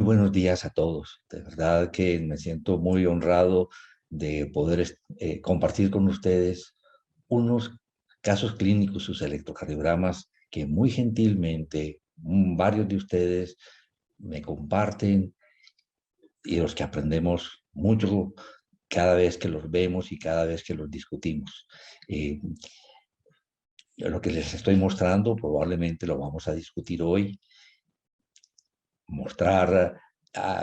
buenos días a todos. De verdad que me siento muy honrado de poder compartir con ustedes unos casos clínicos, sus electrocardiogramas, que muy gentilmente varios de ustedes me comparten y de los que aprendemos mucho cada vez que los vemos y cada vez que los discutimos. Eh, lo que les estoy mostrando probablemente lo vamos a discutir hoy, mostrar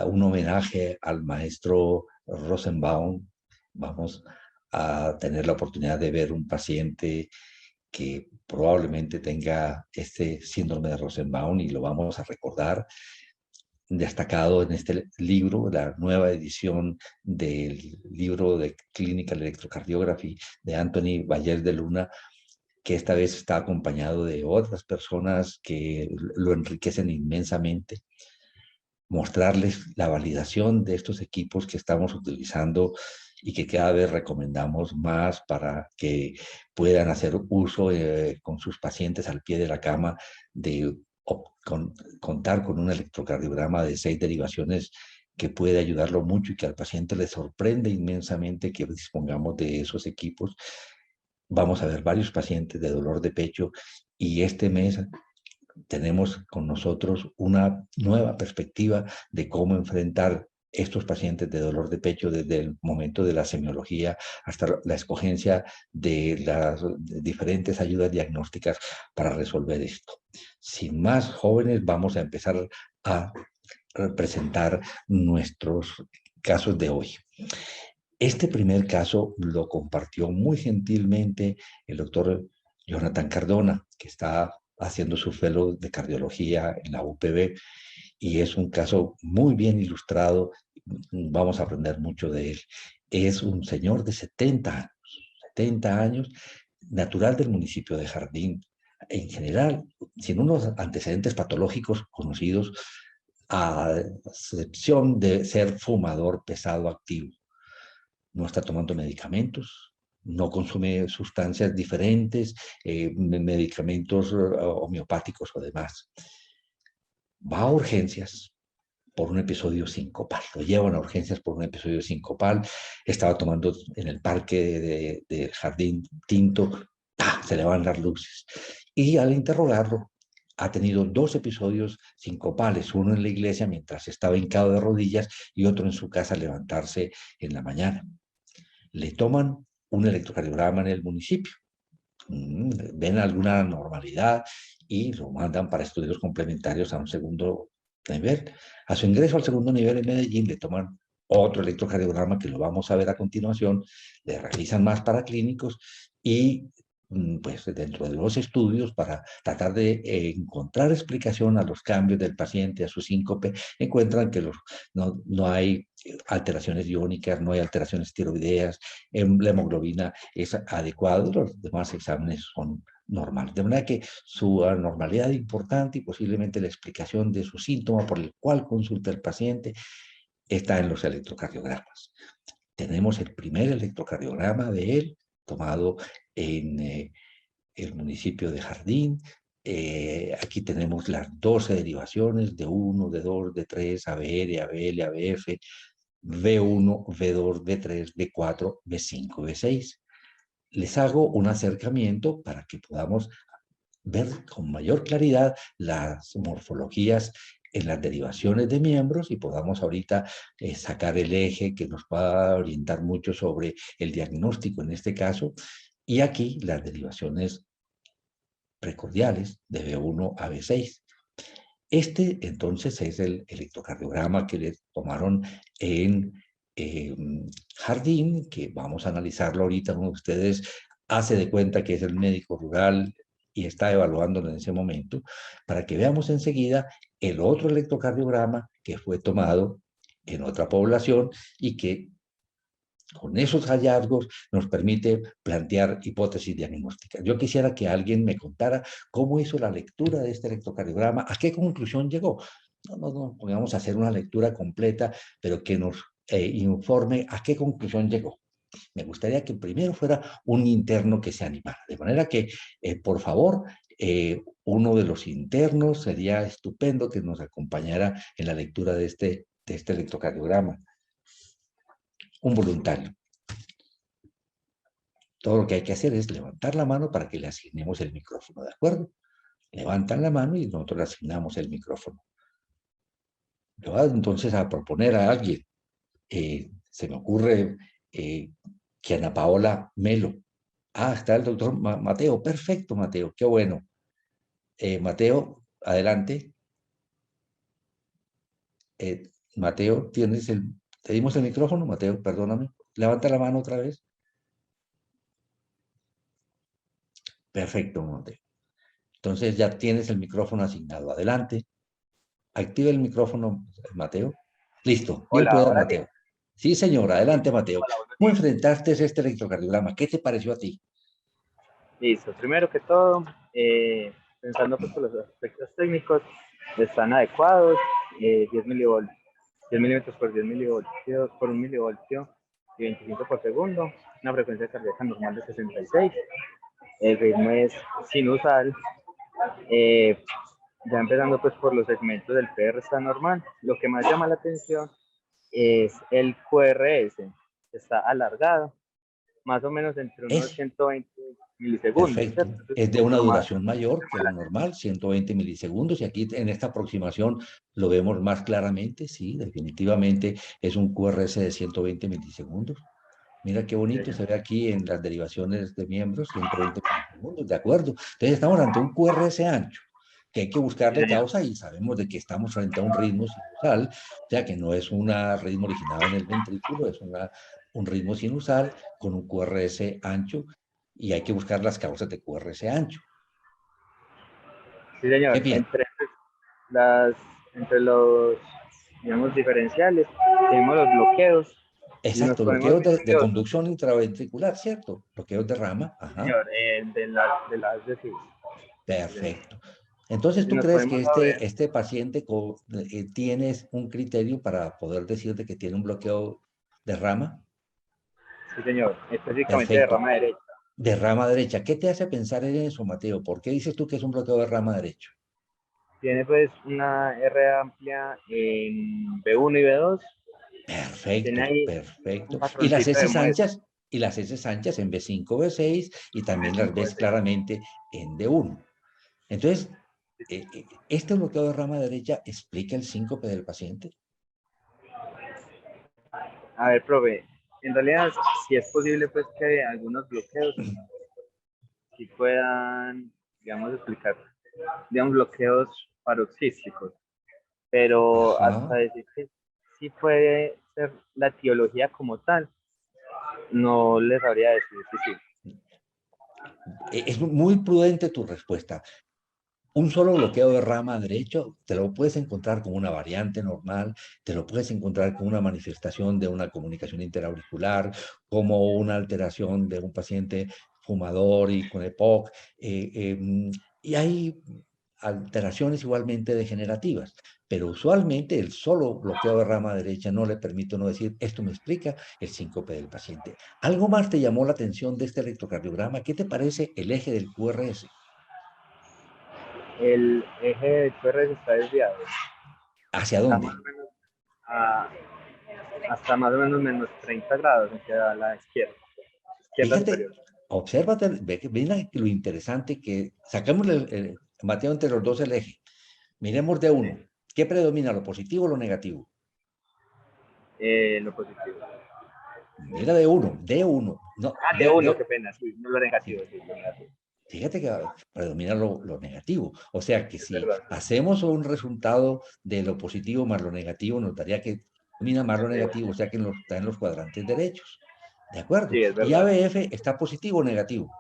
un homenaje al maestro Rosenbaum. Vamos a tener la oportunidad de ver un paciente que probablemente tenga este síndrome de Rosenbaum y lo vamos a recordar, destacado en este libro, la nueva edición del libro de Clinical Electrocardiography de Anthony Valles de Luna, que esta vez está acompañado de otras personas que lo enriquecen inmensamente. Mostrarles la validación de estos equipos que estamos utilizando y que cada vez recomendamos más para que puedan hacer uso con sus pacientes al pie de la cama de contar con un electrocardiograma de 6 derivaciones que puede ayudarlo mucho y que al paciente le sorprende inmensamente que dispongamos de esos equipos. Vamos a ver varios pacientes de dolor de pecho y este mes tenemos con nosotros una nueva perspectiva de cómo enfrentar estos pacientes de dolor de pecho desde el momento de la semiología hasta la escogencia de las diferentes ayudas diagnósticas para resolver esto. Sin más, jóvenes, vamos a empezar a presentar nuestros casos de hoy. Este primer caso lo compartió muy gentilmente el doctor Jonathan Cardona, que está haciendo su fellow de cardiología en la UPB, y es un caso muy bien ilustrado. Vamos a aprender mucho de él. Es un señor de 70 años, natural del municipio de Jardín. En general, sin unos antecedentes patológicos conocidos, a excepción de ser fumador pesado activo. No está tomando medicamentos, no consume sustancias diferentes, medicamentos homeopáticos o demás. Va a urgencias por un episodio sincopal, lo llevan a urgencias por un episodio sincopal, estaba tomando en el parque de Jardín Tinto, se le van las luces. Y al interrogarlo, ha tenido 2 episodios sincopales, uno en la iglesia mientras estaba hincado de rodillas y otro en su casa al levantarse en la mañana. Le toman un electrocardiograma en el municipio, ven alguna normalidad y lo mandan para estudios complementarios a un segundo nivel. A su ingreso al segundo nivel en Medellín le toman otro electrocardiograma que lo vamos a ver a continuación, le realizan más paraclínicos y pues dentro de los estudios para tratar de encontrar explicación a los cambios del paciente, a su síncope, encuentran que no hay alteraciones iónicas, no hay alteraciones tiroideas, la hemoglobina es adecuada, los demás exámenes son normales. De manera que su anormalidad importante y posiblemente la explicación de su síntoma por el cual consulta el paciente está en los electrocardiogramas. Tenemos el primer electrocardiograma de él tomado en el municipio de Jardín. Aquí tenemos las 12 derivaciones de 1, de 2, de 3, ABL, ABL, ABF, V1, V2, V3, V4, V5, V6. Les hago un acercamiento para que podamos ver con mayor claridad las morfologías en las derivaciones de miembros y podamos ahorita sacar el eje que nos va a orientar mucho sobre el diagnóstico en este caso. Y aquí las derivaciones precordiales de B1 a B6. Este entonces es el electrocardiograma que le tomaron en Jardín, que vamos a analizarlo ahorita. Uno de ustedes hace de cuenta que es el médico rural y está evaluándolo en ese momento, para que veamos enseguida el otro electrocardiograma que fue tomado en otra población y que con esos hallazgos nos permite plantear hipótesis diagnósticas. Yo quisiera que alguien me contara cómo hizo la lectura de este electrocardiograma, a qué conclusión llegó. No pongamos a hacer una lectura completa, pero que nos informe a qué conclusión llegó. Me gustaría que primero fuera un interno que se animara. De manera que, por favor, uno de los internos sería estupendo que nos acompañara en la lectura de este electrocardiograma. Un voluntario. Todo lo que hay que hacer es levantar la mano para que le asignemos el micrófono, ¿de acuerdo? Levantan la mano y nosotros le asignamos el micrófono. Le voy entonces a proponer a alguien. Se me ocurre que Ana Paola Melo. Ah, está el doctor Mateo. Perfecto, Mateo. Qué bueno. Mateo, adelante. Mateo, ¿te dimos el micrófono? Mateo, perdóname. Levanta la mano otra vez. Perfecto, Mateo. Entonces ya tienes el micrófono asignado. Adelante. Activa el micrófono, Mateo. Listo. Bien Hola, pueda, ahora sí. Mateo. Sí, señor. Adelante, Mateo. Hola, buenos ¿Cómo días. enfrentaste este electrocardiograma? ¿Qué te pareció a ti? Listo. Primero que todo, pensando pues por los aspectos técnicos, están adecuados. 10 milivoltios, 10 milímetros por 10 milivoltios por 1 milivoltio y 25 por segundo. Una frecuencia cardíaca normal de 66. El ritmo es sinusal. Ya empezando pues por los segmentos del PR está normal. Lo que más llama la atención es el QRS. Está alargado, más o menos entre unos Es 120 milisegundos, perfecto. ¿cierto? Entonces, Es de una lo más duración mayor que llama lo la normal, 120 milisegundos, y aquí en esta aproximación lo vemos más claramente. Sí, definitivamente es un QRS de 120 milisegundos. Mira qué bonito se atención. ve aquí en las derivaciones de miembros, 120 milisegundos, ¿de acuerdo? Entonces estamos ante un QRS ancho, que hay que Sí, buscarle señor. causa y sabemos de que estamos frente a un ritmo sinusal, o sea que no es un ritmo originado en el ventrículo, es un ritmo sinusal con un QRS ancho y hay que buscar las causas de QRS ancho. Sí, Qué señor. bien. Las, entre los, digamos, diferenciales, tenemos los bloqueos y nos Exacto, ponemos bloqueos muy de curiosos. conducción intraventricular, ¿cierto? Bloqueos de rama, Sí, ajá, señor, de las de FIS. Sí, señor. perfecto. Entonces, Si ¿tú nos crees que ponemos a ver, este paciente tienes un criterio para poder decirte que tiene un bloqueo de rama? sí, señor, específicamente de Perfecto. rama derecha. De rama derecha. ¿Qué te hace pensar en eso, Mateo? ¿Por qué dices tú que es un bloqueo de rama derecha? Tiene pues una R amplia en B1 y B2. Tiene Perfecto, ahí un perfecto. patroncito de muestra. Y las heces anchas en B5, B6 y también las B5, ves B6. claramente en D1. Entonces, ¿este bloqueo de rama derecha explica el síncope del paciente? A ver, profe, en realidad si es posible pues que algunos bloqueos sí puedan, digamos, explicar, digamos, bloqueos paroxísticos, pero hasta Ajá. decir que sí puede ser la etiología como tal, no les sabría decir sí, sí. Es muy prudente tu respuesta. Un solo bloqueo de rama derecho te lo puedes encontrar con una variante normal, te lo puedes encontrar con una manifestación de una comunicación interauricular, como una alteración de un paciente fumador y con EPOC. Y hay alteraciones igualmente degenerativas, pero usualmente el solo bloqueo de rama derecha no le permite no decir, esto me explica el síncope del paciente. ¿Algo más te llamó la atención de este electrocardiograma? ¿Qué te parece el eje del QRS? El eje de QRS está desviado, ¿Hacia está más dónde? o menos a, hasta más o menos menos 30 grados hacia la izquierda, izquierda Fíjate, superior. obsérvate, ve lo interesante que sacamos Mateo entre los dos el eje. Miremos de Sí. uno. ¿Qué predomina, lo positivo o lo negativo? Lo positivo. Mira de uno. No, Ah, de uno, qué pena, sí, no lo sí, negativo, sí, lo negativo. fíjate que predomina lo negativo. O sea que Es si verdad. hacemos un resultado de lo positivo más lo negativo, nos daría que predomina más lo negativo, o sea que está en los cuadrantes derechos. ¿De acuerdo? Sí, es Y verdad. ABF está positivo o negativo.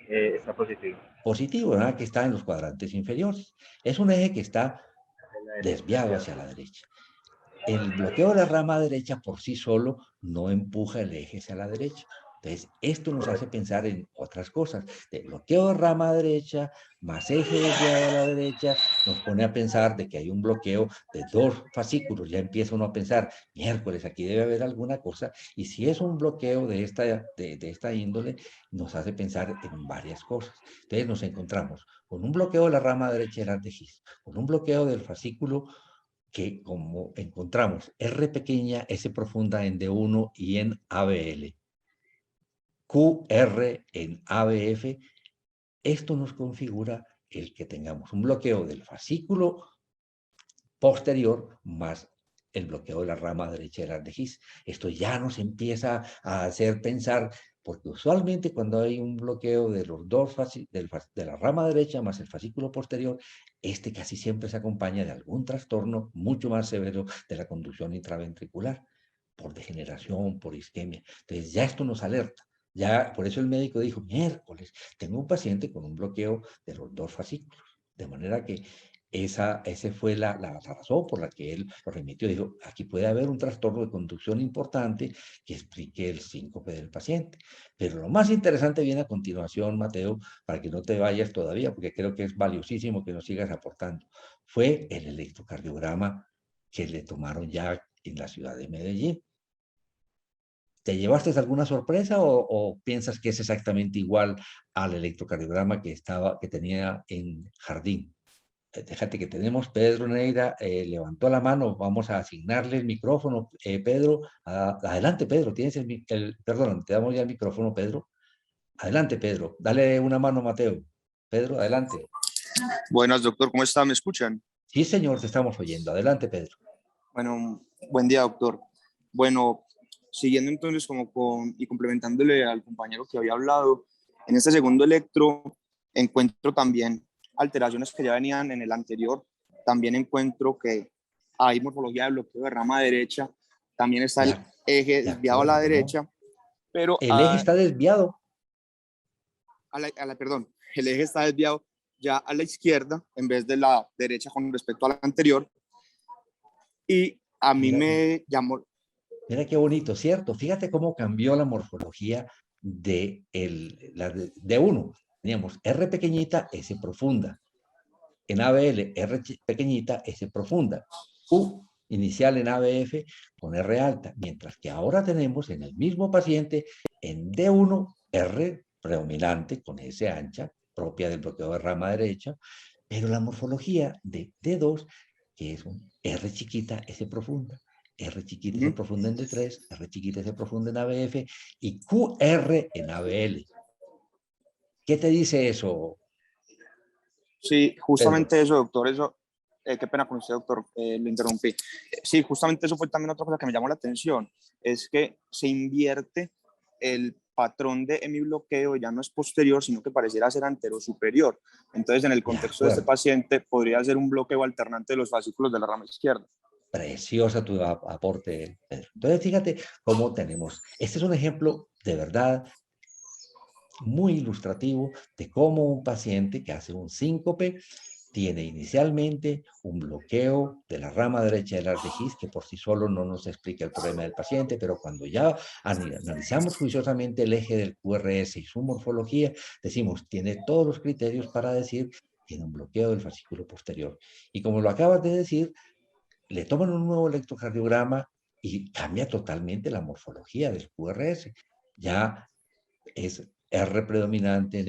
Está positivo. Positivo, ¿verdad? Que está en los cuadrantes inferiores. Es un eje que está En la derecha, desviado desviado. hacia la derecha. El bloqueo de la rama derecha por sí solo no empuja el eje hacia la derecha. Entonces, esto nos hace pensar en otras cosas. De bloqueo de rama derecha, más eje desviado a la derecha, nos pone a pensar de que hay un bloqueo de 2 fascículos. Ya empieza uno a pensar, miércoles, aquí debe haber alguna cosa. Y si es un bloqueo de esta índole, nos hace pensar en varias cosas. Entonces, nos encontramos con un bloqueo de la rama derecha del His, con un bloqueo del fascículo que, como encontramos R pequeña, S profunda en D1 y en ABL. QR en ABF, esto nos configura el que tengamos un bloqueo del fascículo posterior más el bloqueo de la rama derecha del His. Esto ya nos empieza a hacer pensar, porque usualmente cuando hay un bloqueo de los dos de la rama derecha más el fascículo posterior, este casi siempre se acompaña de algún trastorno mucho más severo de la conducción intraventricular, por degeneración, por isquemia. Entonces ya esto nos alerta. Ya, por eso el médico dijo, miércoles, tengo un paciente con un bloqueo de los dos fascículos. De manera que esa fue la razón por la que él lo remitió. Dijo, aquí puede haber un trastorno de conducción importante que explique el síncope del paciente. Pero lo más interesante viene a continuación, Mateo, para que no te vayas todavía, porque creo que es valiosísimo que nos sigas aportando. Fue el electrocardiograma que le tomaron ya en la ciudad de Medellín. ¿Te llevaste alguna sorpresa o piensas que es exactamente igual al electrocardiograma que tenía en Jardín? Déjate que tenemos Pedro Neira, levantó la mano, vamos a asignarle el micrófono. Pedro, adelante Pedro, tienes perdón, te damos ya el micrófono, Pedro. Adelante Pedro, dale una mano Mateo. Pedro, adelante. Buenas, doctor, ¿cómo está? ¿Me escuchan? Sí, señor, te estamos oyendo. Adelante, Pedro. Bueno, buen día, doctor. Bueno, siguiendo entonces y complementándole al compañero que había hablado, en este segundo electro encuentro también alteraciones que ya venían en el anterior. También encuentro que hay morfología de bloqueo de rama derecha. También está el eje desviado a la derecha, pero el eje está desviado. Perdón, el eje está desviado ya a la izquierda en vez de la derecha con respecto a la anterior. Y a mí me llamó. Mira qué bonito, ¿cierto? Fíjate cómo cambió la morfología de uno. Teníamos R pequeñita, S profunda. En ABL, R pequeñita, S profunda. U inicial en ABF con R alta. Mientras que ahora tenemos en el mismo paciente, en D1, R predominante con S ancha, propia del bloqueo de rama derecha, pero la morfología de D2, que es un R chiquita, S profunda. R chiquita S profunda en D3, R chiquita S profunda en ABF y QR en ABL. ¿Qué te dice eso? Sí, justamente Pedro. Eso, doctor, eso, qué pena con usted, doctor, lo interrumpí. Sí, justamente eso fue también otra cosa que me llamó la atención, es que se invierte el patrón de hemibloqueo, ya no es posterior, sino que pareciera ser antero-superior. Entonces, en el contexto de este paciente, podría ser un bloqueo alternante de los fascículos de la rama izquierda. Preciosa tu aporte, Pedro. Entonces, fíjate cómo tenemos. Este es un ejemplo de verdad muy ilustrativo de cómo un paciente que hace un síncope tiene inicialmente un bloqueo de la rama derecha del His, que por sí solo no nos explica el problema del paciente, pero cuando ya analizamos juiciosamente el eje del QRS y su morfología, decimos, tiene todos los criterios para decir, tiene un bloqueo del fascículo posterior. Y como lo acabas de decir, le toman un nuevo electrocardiograma y cambia totalmente la morfología del QRS. Ya es R predominante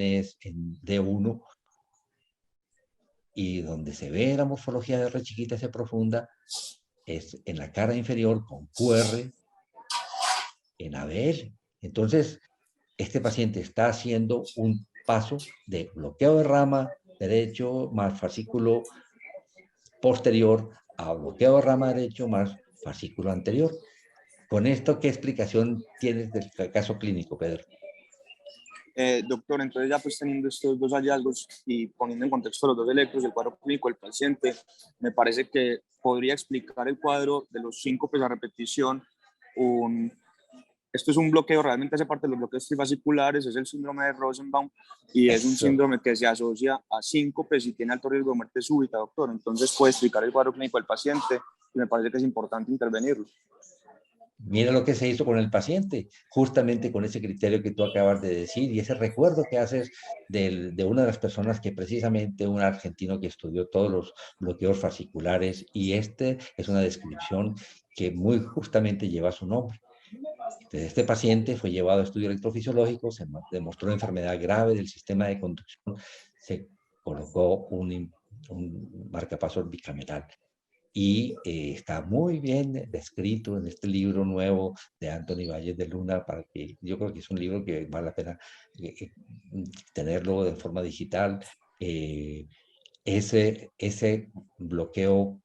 en D1 y donde se ve la morfología de R chiquita S profunda es en la cara inferior con QR en ABL. Entonces, este paciente está haciendo un paso de bloqueo de rama derecho más fascículo posterior a bloqueo de rama derecho más fascículo anterior. Con esto, ¿qué explicación tienes del caso clínico, Pedro? Doctor, entonces ya pues teniendo estos dos hallazgos y poniendo en contexto los dos electros y el cuadro clínico del paciente, me parece que podría explicar el cuadro de los síncopes a repetición. Esto es un bloqueo, realmente hace parte de los bloqueos trifasciculares, es el síndrome de Rosenbaum y es un síndrome que se asocia a síncopes y tiene alto riesgo de muerte súbita, doctor. Entonces puede explicar el cuadro clínico del paciente y me parece que es importante intervenirlo. Mira lo que se hizo con el paciente, justamente con ese criterio que tú acabas de decir y ese recuerdo que haces de una de las personas que precisamente, un argentino que estudió todos los bloqueos fasciculares, y este es una descripción que muy justamente lleva su nombre. Este paciente fue llevado a estudio electrofisiológico, se demostró una enfermedad grave del sistema de conducción, se colocó un marcapasos bicameral y está muy bien descrito en este libro nuevo de Anthony Valles de Luna, para que yo creo que es un libro que vale la pena tenerlo de forma digital. Ese bloqueo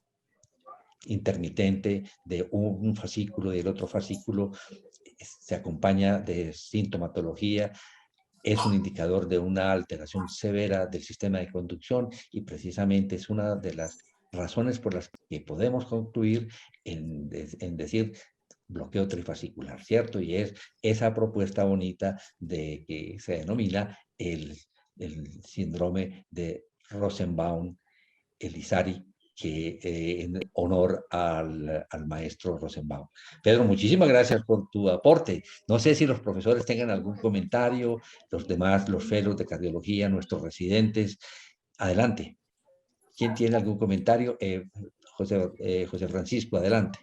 intermitente de un fascículo y el otro fascículo se acompaña de sintomatología, es un indicador de una alteración severa del sistema de conducción y precisamente es una de las razones por las que podemos concluir en decir bloqueo trifascicular, ¿cierto? Y es esa propuesta bonita de que se denomina el síndrome de Rosenbaum-Elizari, que en honor al maestro Rosenbaum. Pedro, muchísimas gracias por tu aporte. No sé si los profesores tengan algún comentario, los demás, los fellows de cardiología, nuestros residentes. Adelante. ¿Quién tiene algún comentario? José Francisco, adelante.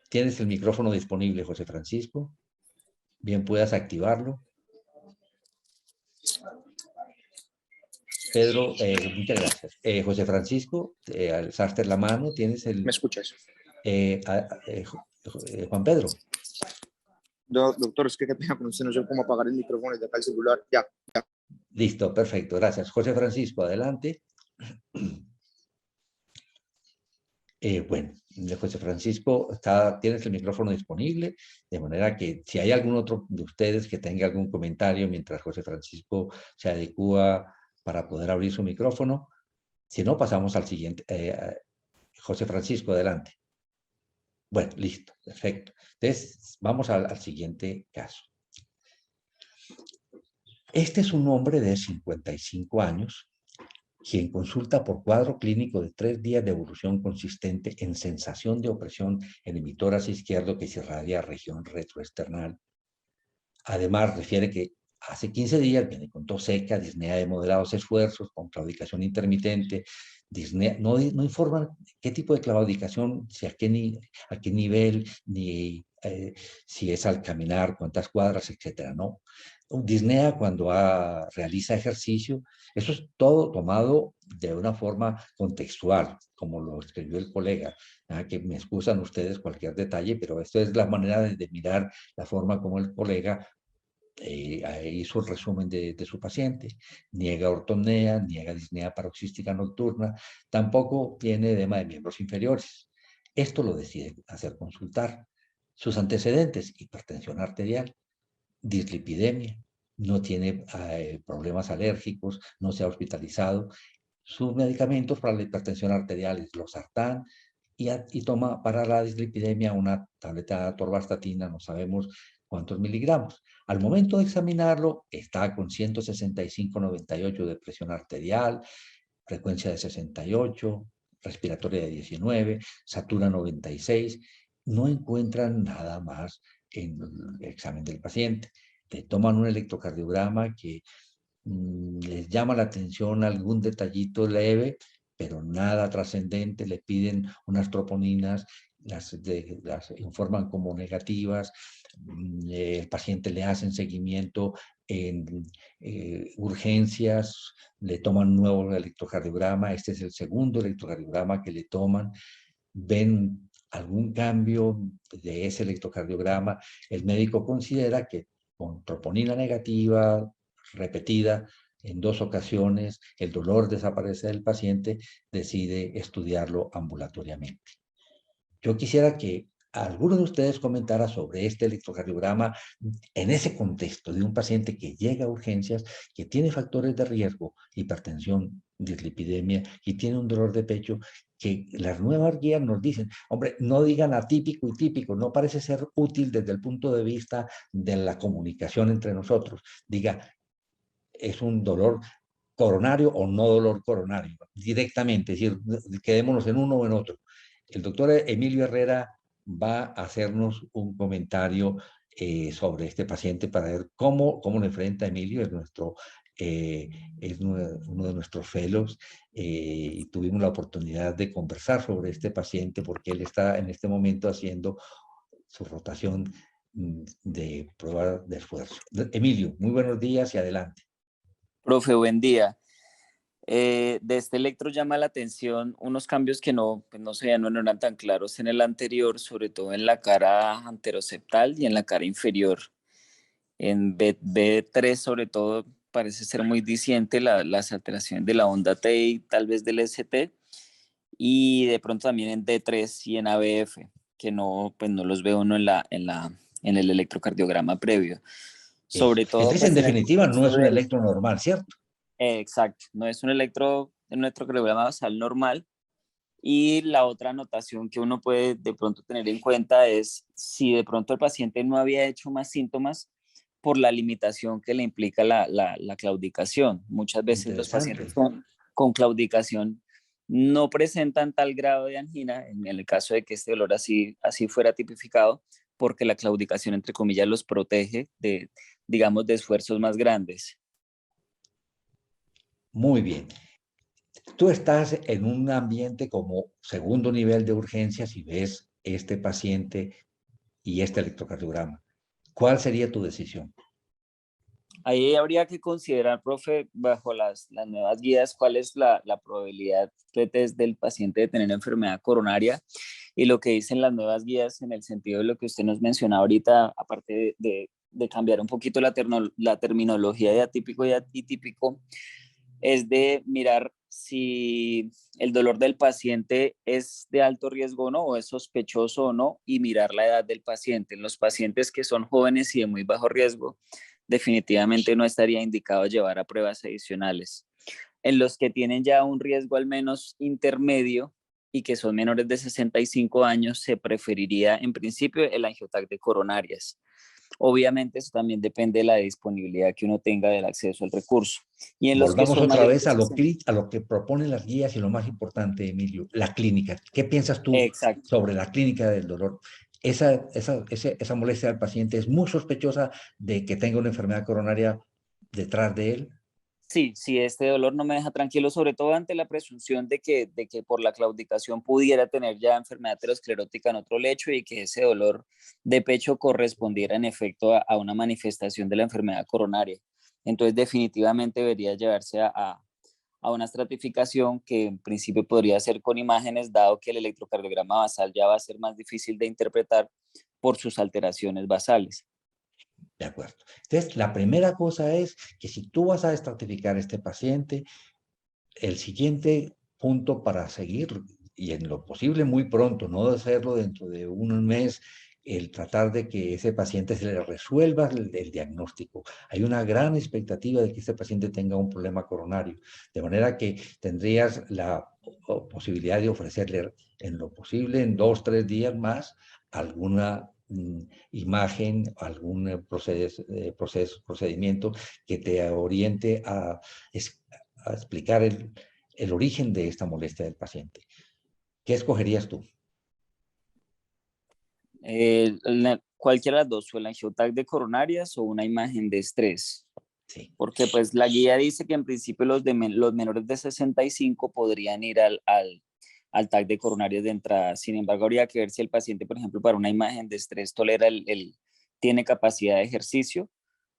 Tienes el micrófono disponible, José Francisco. Bien, puedas activarlo. Pedro, muchas gracias. José Francisco, alzaste la mano, tienes el... ¿Me escuchas? Juan Pedro. Doctor, es que qué pena con usted, no sé cómo apagar el micrófono desde acá el celular. Ya. Listo, perfecto, gracias. José Francisco, adelante. Bueno, José Francisco, tienes el micrófono disponible, de manera que si hay algún otro de ustedes que tenga algún comentario mientras José Francisco se adecúa para poder abrir su micrófono, si no, pasamos al siguiente. José Francisco, adelante. Bueno, listo, perfecto. Entonces, vamos al siguiente caso. Este es un hombre de 55 años, quien consulta por cuadro clínico de 3 días de evolución consistente en sensación de opresión en el mitoras izquierdo que se irradia a región retroesternal. Además, refiere que hace 15 días viene con tos seca, disnea de moderados esfuerzos, con claudicación intermitente, disnea, no informan qué tipo de claudicación, si a qué nivel, ni si es al caminar, cuántas cuadras, etcétera, ¿no? Disnea cuando realiza ejercicio. Eso es todo tomado de una forma contextual, como lo escribió el colega, que me excusan ustedes cualquier detalle, pero esto es la manera de mirar la forma como el colega hizo el resumen de su paciente. Niega ortopnea, niega disnea paroxística nocturna, tampoco tiene edema de miembros inferiores. Esto lo decide hacer consultar. Sus antecedentes: hipertensión arterial, dislipidemia, no tiene problemas alérgicos, no se ha hospitalizado. Sus medicamentos para la hipertensión arterial es losartán, y toma para la dislipidemia una tableta de atorvastatina, no sabemos cuántos miligramos. Al momento de examinarlo, está con 165/98 de presión arterial, frecuencia de 68, respiratoria de 19, satura 96. No encuentran nada más en el examen del paciente. Le toman un electrocardiograma que les llama la atención algún detallito leve, pero nada trascendente. Le piden unas troponinas, las informan como negativas. El paciente le hacen seguimiento en urgencias, le toman un nuevo electrocardiograma. Este es el segundo electrocardiograma que le toman. Ven algún cambio de ese electrocardiograma. El médico considera que con troponina negativa repetida en 2 ocasiones, el dolor desaparece del paciente, decide estudiarlo ambulatoriamente. Yo quisiera que alguno de ustedes comentara sobre este electrocardiograma en ese contexto de un paciente que llega a urgencias, que tiene factores de riesgo, hipertensión, dislipidemia, y tiene un dolor de pecho, que las nuevas guías nos dicen, hombre, no digan atípico y típico, no parece ser útil desde el punto de vista de la comunicación entre nosotros. Diga, es un dolor coronario o no dolor coronario, directamente, es decir, quedémonos en uno o en otro. el doctor Emilio Herrera va a hacernos un comentario sobre este paciente para ver cómo lo enfrenta Emilio. Es uno de nuestros fellows y tuvimos la oportunidad de conversar sobre este paciente porque él está en este momento haciendo su rotación de prueba de esfuerzo. Emilio, muy buenos días y adelante. Profe, buen día. De este electro llama la atención unos cambios que pues no se veían, no eran tan claros en el anterior, sobre todo en la cara anteroseptal y en la cara inferior. En B3 sobre todo parece ser muy diciente las alteraciones de la onda T y tal vez del ST, y de pronto también en D3 y en ABF, que no, pues no los veo uno en el electrocardiograma previo. Sobre todo, Entonces, en pues en el definitiva, no es caso un del, electro normal, ¿cierto? exacto, no es un electrocardiograma basal normal. Y la otra anotación que uno puede de pronto tener en cuenta es si de pronto el paciente no había hecho más síntomas por la limitación que le implica la claudicación. Muchas veces los pacientes Interesante. con claudicación no presentan tal grado de angina, en el caso de que este dolor así fuera tipificado, porque la claudicación, entre comillas, los protege de, digamos, de esfuerzos más grandes. Muy bien. Tú estás en un ambiente como segundo nivel de urgencias y ves este paciente y este electrocardiograma. ¿Cuál sería tu decisión? Ahí habría que considerar, profe, bajo las nuevas guías, cuál es la probabilidad del paciente de tener enfermedad coronaria, y lo que dicen las nuevas guías en el sentido de lo que usted nos mencionaba ahorita, aparte de cambiar un poquito la terminología de atípico y atípico, es de mirar si el dolor del paciente es de alto riesgo o no, o es sospechoso o no, y mirar la edad del paciente. En los pacientes que son jóvenes y de muy bajo riesgo, definitivamente no estaría indicado llevar a pruebas adicionales. En los que tienen ya un riesgo al menos intermedio y que son menores de 65 años, se preferiría en principio el angioTAC de coronarias. Obviamente eso también depende de la disponibilidad que uno tenga del acceso al recurso. Y en los que Volvamos son otra mayores vez de 60. a lo que proponen las guías y lo más importante, Emilio, la clínica. ¿Qué piensas tú Exacto. sobre la clínica del dolor? Esa molestia del paciente es muy sospechosa de que tenga una enfermedad coronaria detrás de él. Sí, sí, este dolor no me deja tranquilo, sobre todo ante la presunción de que por la claudicación pudiera tener ya enfermedad aterosclerótica en otro lecho y que ese dolor de pecho correspondiera en efecto a una manifestación de la enfermedad coronaria. Entonces definitivamente debería llevarse a una estratificación que en principio podría ser con imágenes, dado que el electrocardiograma basal ya va a ser más difícil de interpretar por sus alteraciones basales. De acuerdo. Entonces, la primera cosa es que si tú vas a estratificar este paciente, el siguiente punto para seguir, y en lo posible muy pronto, no de hacerlo dentro de un mes, el tratar de que ese paciente se le resuelva el diagnóstico. Hay una gran expectativa de que este paciente tenga un problema coronario, de manera que tendrías la posibilidad de ofrecerle en lo posible en 2 o 3 días más alguna imagen, algún procedimiento que te oriente a explicar el origen de esta molestia del paciente. ¿Qué escogerías tú? Cualquiera de las dos, o el angioTAC de coronarias o una imagen de estrés. Sí. Porque pues la guía dice que en principio los menores de 65 podrían ir al TAC de coronarias de entrada. Sin embargo, habría que ver si el paciente, por ejemplo, para una imagen de estrés tolera tiene capacidad de ejercicio,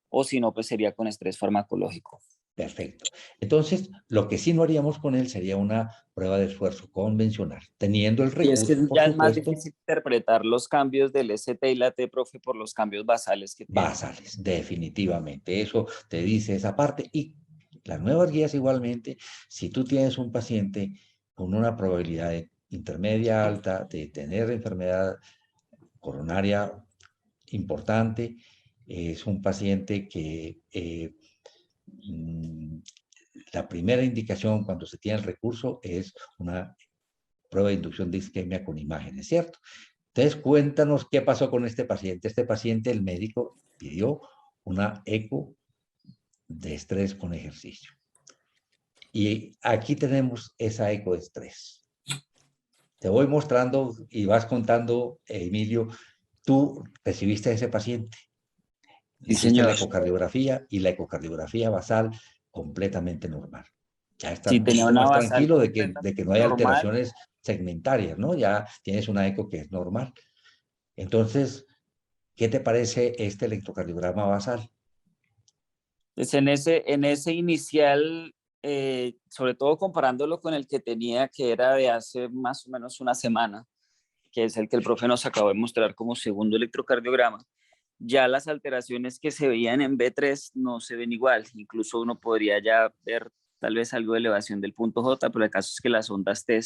o si no, pues sería con estrés farmacológico. Perfecto. Entonces, lo que sí no haríamos con él sería una prueba de esfuerzo convencional, teniendo el Y es que recurso, por ya es más supuesto, difícil interpretar los cambios del ST y la T, profe, por los cambios basales que tienen. basales, definitivamente. Eso te dice esa parte. Y las nuevas guías igualmente, si tú tienes un paciente con una probabilidad intermedia alta de tener enfermedad coronaria importante, es un paciente que la primera indicación cuando se tiene el recurso es una prueba de inducción de isquemia con imágenes, ¿cierto? Entonces, cuéntanos qué pasó con este paciente. Este paciente, el médico pidió una eco de estrés con ejercicio. Y aquí tenemos esa eco de estrés. Te voy mostrando y vas contando, Emilio, tú recibiste a ese paciente, Sí, hiciste la señor. ecocardiografía y la ecocardiografía basal completamente normal. Ya estás Sí, un tenía poquito una más basal tranquilo de que no hay normal. alteraciones segmentarias, ¿no? Ya tienes una eco que es normal. Entonces, ¿qué te parece este electrocardiograma basal? Pues en ese inicial, sobre todo comparándolo con el que tenía, que era de hace más o menos una semana, que es el que el profe nos acabó de mostrar como segundo electrocardiograma, ya las alteraciones que se veían en B3 no se ven igual. Incluso uno podría ya ver tal vez algo de elevación del punto J, pero el caso es que las ondas T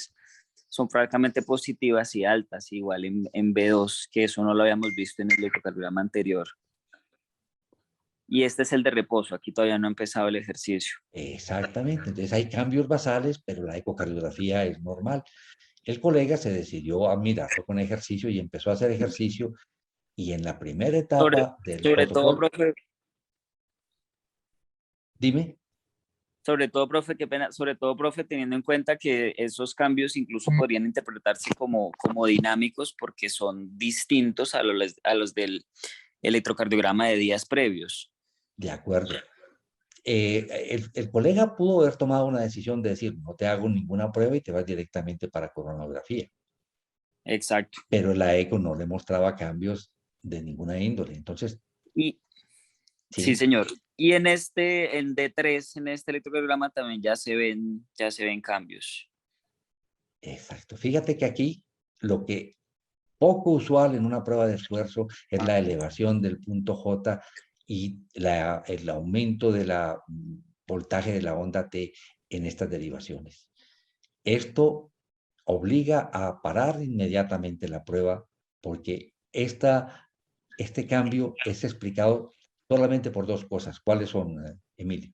son francamente positivas y altas, igual en B2, que eso no lo habíamos visto en el electrocardiograma anterior. Y este es el de reposo, aquí todavía no ha empezado el ejercicio. Exactamente. Entonces hay cambios basales, pero la ecocardiografía es normal. El colega se decidió a mirarlo con ejercicio y empezó a hacer ejercicio. Y en la primera Sobre, etapa del sobre todo, protocolo, profe, dime. qué pena, sobre todo, profe, teniendo en cuenta que esos cambios incluso podrían interpretarse como dinámicos porque son distintos a los del electrocardiograma de días previos. De acuerdo. El colega pudo haber tomado una decisión de decir, no te hago ninguna prueba y te vas directamente para coronografía, Exacto. pero la eco no le mostraba cambios de ninguna índole. Entonces, Y sí, sí, señor. Y en D3, en este electrocardiograma también ya se ven cambios. exacto. Fíjate que aquí lo que poco usual en una prueba de esfuerzo es la elevación del punto J y el aumento de la voltaje de la onda T en estas derivaciones. Esto obliga a parar inmediatamente la prueba porque este cambio es explicado solamente por dos cosas. ¿Cuáles son, Emilio?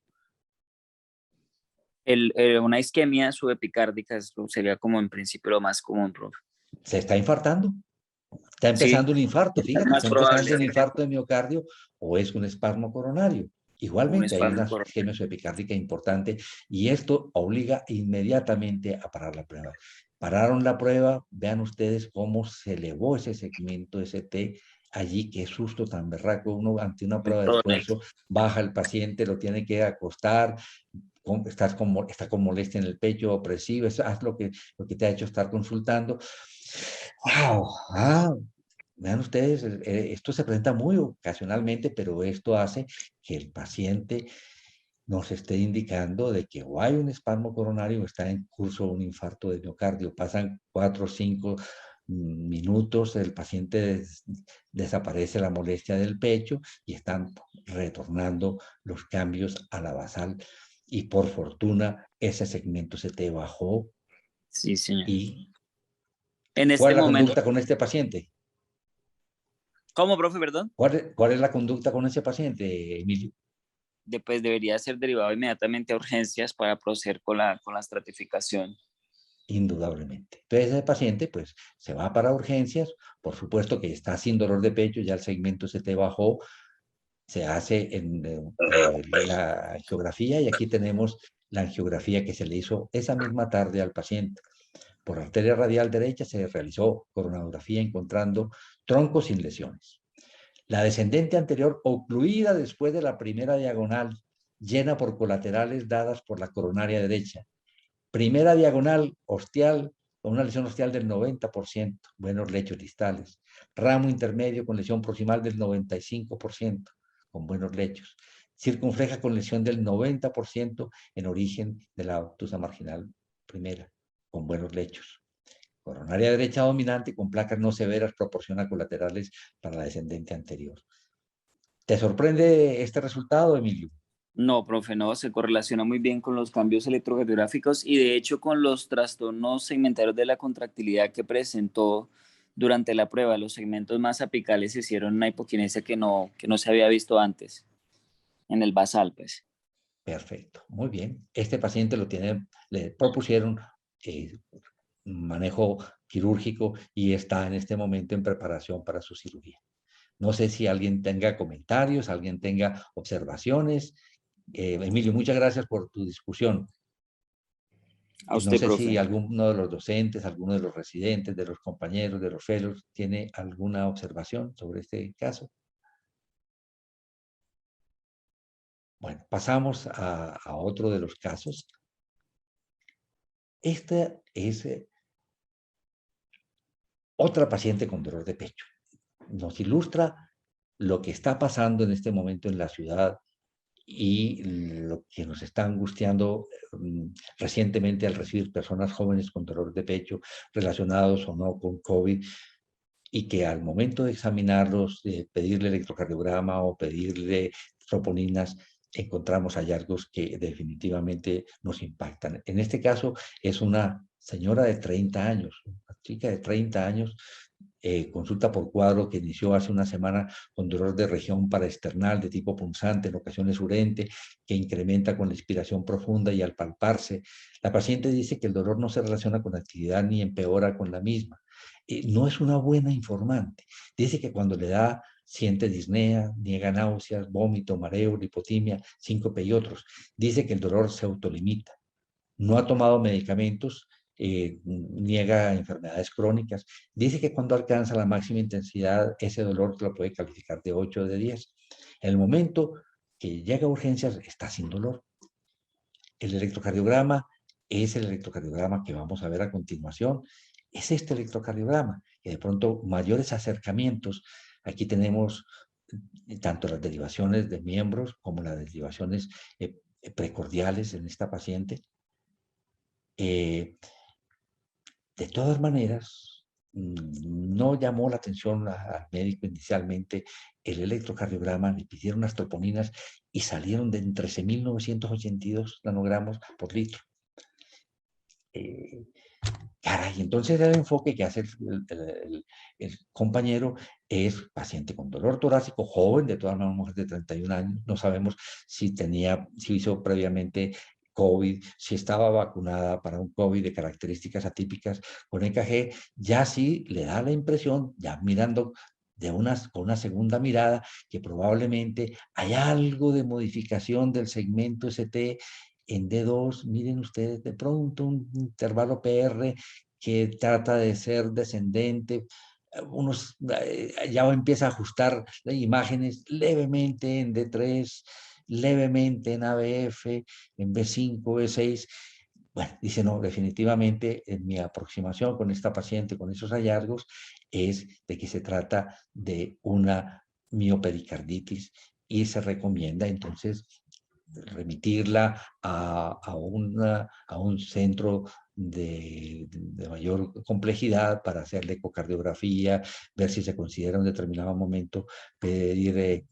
Una isquemia subepicárdica sería como en principio lo más común, profe. Se está infartando. Está Sí, empezando un infarto, es fíjate, más está empezando probable un infarto de miocardio o es un espasmo coronario. un Igualmente hay espasmo una coronario. isquemia subepicárdica importante y esto obliga inmediatamente a parar la prueba. Pararon la prueba, vean ustedes cómo se elevó ese segmento ST allí, qué susto tan berraco. Uno ante una Muy prueba de probable. esfuerzo baja el paciente, lo tiene que acostar, está con molestia en el pecho opresivo, haz lo que te ha hecho estar consultando. ¡Wow! Vean ustedes, esto se presenta muy ocasionalmente, pero esto hace que el paciente nos esté indicando de que o hay un espasmo coronario o está en curso un infarto de miocardio. Pasan 4 o 5 minutos, el paciente desaparece la molestia del pecho y están retornando los cambios a la basal. Y por fortuna, ese segmento se te bajó. Sí, señor. ¿Y En cuál este es la momento, conducta con este paciente? ¿cómo, profe, perdón? ¿Cuál es la conducta con ese paciente, Emilio? Después debería ser derivado inmediatamente a urgencias para proceder con la estratificación. Indudablemente. Entonces, ese paciente, pues, se va para urgencias, por supuesto que está sin dolor de pecho, ya el segmento se te bajó, se hace en la angiografía y aquí tenemos la angiografía que se le hizo esa misma tarde al paciente. Por arteria radial derecha se realizó coronografía encontrando troncos sin lesiones. La descendente anterior ocluida después de la primera diagonal, llena por colaterales dadas por la coronaria derecha. Primera diagonal ostial con una lesión ostial del 90%, buenos lechos distales. Ramo intermedio con lesión proximal del 95%, con buenos lechos. Circunfleja con lesión del 90% en origen de la obtusa marginal primera, con buenos lechos. Coronaria derecha dominante con placas no severas proporciona colaterales para la descendente anterior. ¿Te sorprende este resultado, Emilio? No, profe, no, se correlaciona muy bien con los cambios electrocardiográficos y de hecho con los trastornos segmentarios de la contractilidad que presentó durante la prueba. Los segmentos más apicales hicieron una hipoquinesia que no se había visto antes en el basal, pues. Perfecto, muy bien. Este paciente le propusieron manejo quirúrgico y está en este momento en preparación para su cirugía. No sé si alguien tenga comentarios, alguien tenga observaciones. Emilio, muchas gracias por tu discusión. A No usted, sé si profe. alguno de los docentes, alguno de los residentes, de los compañeros, de los fellows, tiene alguna observación sobre este caso. Bueno, pasamos a otro de los casos. Esta es otra paciente con dolor de pecho. Nos ilustra lo que está pasando en este momento en la ciudad y lo que nos está angustiando recientemente al recibir personas jóvenes con dolor de pecho relacionados o no con COVID, y que al momento de examinarlos, de pedirle electrocardiograma o pedirle troponinas, encontramos hallazgos que definitivamente nos impactan. En este caso es una señora de 30 años, una chica de 30 años, consulta por cuadro, que inició hace una semana con dolor de región paraesternal de tipo punzante, en ocasiones urente, que incrementa con la inspiración profunda y al palparse. La paciente dice que el dolor no se relaciona con actividad ni empeora con la misma. No es una buena informante. Dice que cuando le da, siente disnea, niega náuseas, vómito, mareo, lipotimia, síncope y otros. Dice que el dolor se autolimita. No ha tomado medicamentos, niega enfermedades crónicas. Dice que cuando alcanza la máxima intensidad, ese dolor lo puede calificar de 8 o de 10. En el momento que llega a urgencias, está sin dolor. El electrocardiograma es el electrocardiograma que vamos a ver a continuación. Es este electrocardiograma, y de pronto mayores acercamientos. Aquí tenemos tanto las derivaciones de miembros como las derivaciones precordiales en esta paciente. De todas maneras, no llamó la atención al médico inicialmente el electrocardiograma, le pidieron unas troponinas y salieron de 13.982 nanogramos por litro. Caray, entonces el enfoque que hace el compañero es paciente con dolor torácico, joven, de todas maneras, mujer de 31 años, no sabemos si hizo previamente COVID, si estaba vacunada para un COVID de características atípicas con EKG, ya sí le da la impresión, ya mirando con una segunda mirada, que probablemente hay algo de modificación del segmento ST en D2. Miren ustedes, de pronto un intervalo PR que trata de ser descendente, ya empieza a ajustar las imágenes levemente en D3, levemente en ABF, en B5, B6. Bueno, dice, no, definitivamente en mi aproximación con esta paciente, con esos hallazgos, es de que se trata de una miopericarditis y se recomienda entonces remitirla a un centro de mayor complejidad para hacer la ecocardiografía, ver si se considera en un determinado momento pedir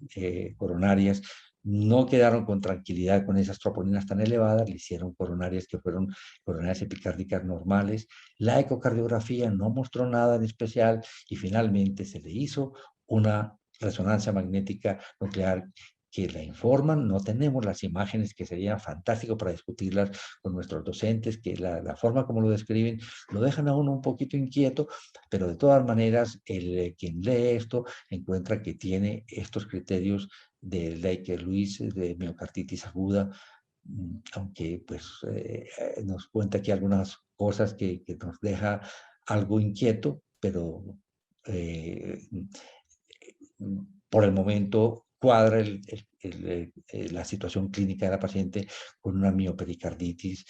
coronarias. No quedaron con tranquilidad con esas troponinas tan elevadas, le hicieron coronarias que fueron coronarias epicárdicas normales. La ecocardiografía no mostró nada en especial y finalmente se le hizo una resonancia magnética nuclear que la informan. No tenemos las imágenes, que serían fantásticos para discutirlas con nuestros docentes, que la forma como lo describen lo dejan a uno un poquito inquieto, pero de todas maneras quien lee esto encuentra que tiene estos criterios de Laker-Luiz, de miocarditis aguda, aunque pues nos cuenta aquí algunas cosas que nos deja algo inquieto, pero por el momento cuadra la situación clínica de la paciente con una miopericarditis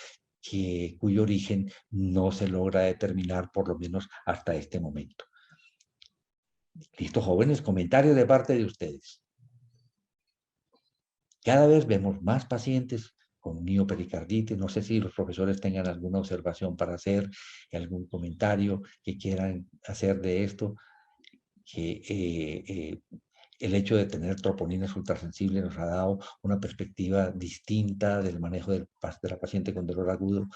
cuyo origen no se logra determinar, por lo menos hasta este momento. Listo, jóvenes, comentarios de parte de ustedes. Cada vez vemos más pacientes con miopericarditis. No sé si los profesores tengan alguna observación para hacer, algún comentario que quieran hacer de esto, que el hecho de tener troponinas ultrasensibles nos ha dado una perspectiva distinta del manejo de la paciente con dolor agudo.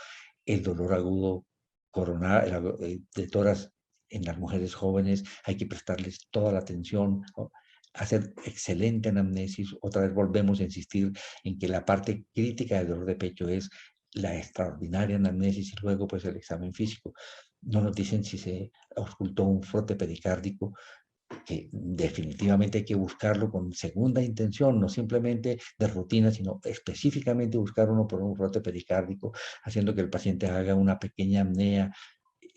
El dolor agudo coronario de tórax en las mujeres jóvenes hay que prestarles toda la atención, ¿no? Hacer excelente anamnesis. Otra vez volvemos a insistir en que la parte crítica del dolor de pecho es la extraordinaria anamnesis y luego pues el examen físico. No nos dicen si se auscultó un frote pericárdico, que definitivamente hay que buscarlo con segunda intención, no simplemente de rutina, sino específicamente buscar uno por un brote pericárdico, haciendo que el paciente haga una pequeña apnea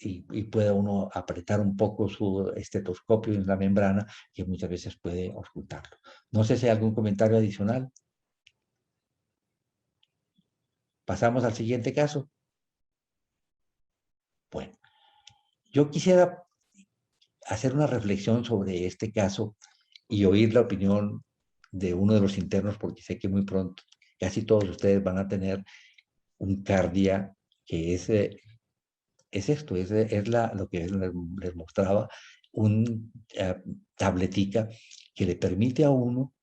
y pueda uno apretar un poco su estetoscopio en la membrana, que muchas veces puede ocultarlo. No sé si hay algún comentario adicional. Pasamos al siguiente caso. Bueno, yo quisiera hacer una reflexión sobre este caso y oír la opinión de uno de los internos, porque sé que muy pronto casi todos ustedes van a tener un cardia que es esto, lo que les mostraba, un tabletica que le permite a uno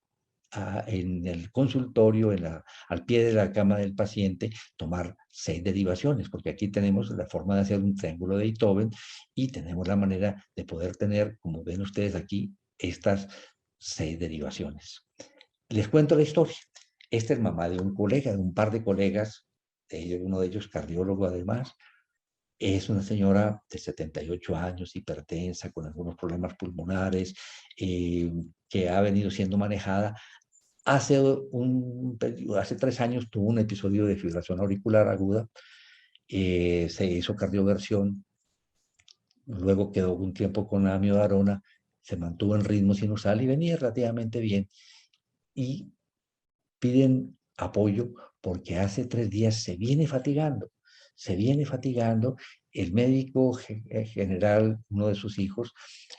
en el consultorio, al pie de la cama del paciente, tomar 6 derivaciones, porque aquí tenemos la forma de hacer un triángulo de Einthoven y tenemos la manera de poder tener, como ven ustedes aquí, estas 6 derivaciones. Les cuento la historia. Esta es mamá de un colega, de un par de colegas, uno de ellos cardiólogo además. Es una señora de 78 años, hipertensa, con algunos problemas pulmonares, que ha venido siendo manejada. Hace 3 años tuvo un episodio de fibrilación auricular aguda, se hizo cardioversión, luego quedó un tiempo con la amiodarona, se mantuvo en ritmo sinusal y venía relativamente bien. Y piden apoyo porque hace 3 días se viene fatigando. El médico general, uno de sus hijos,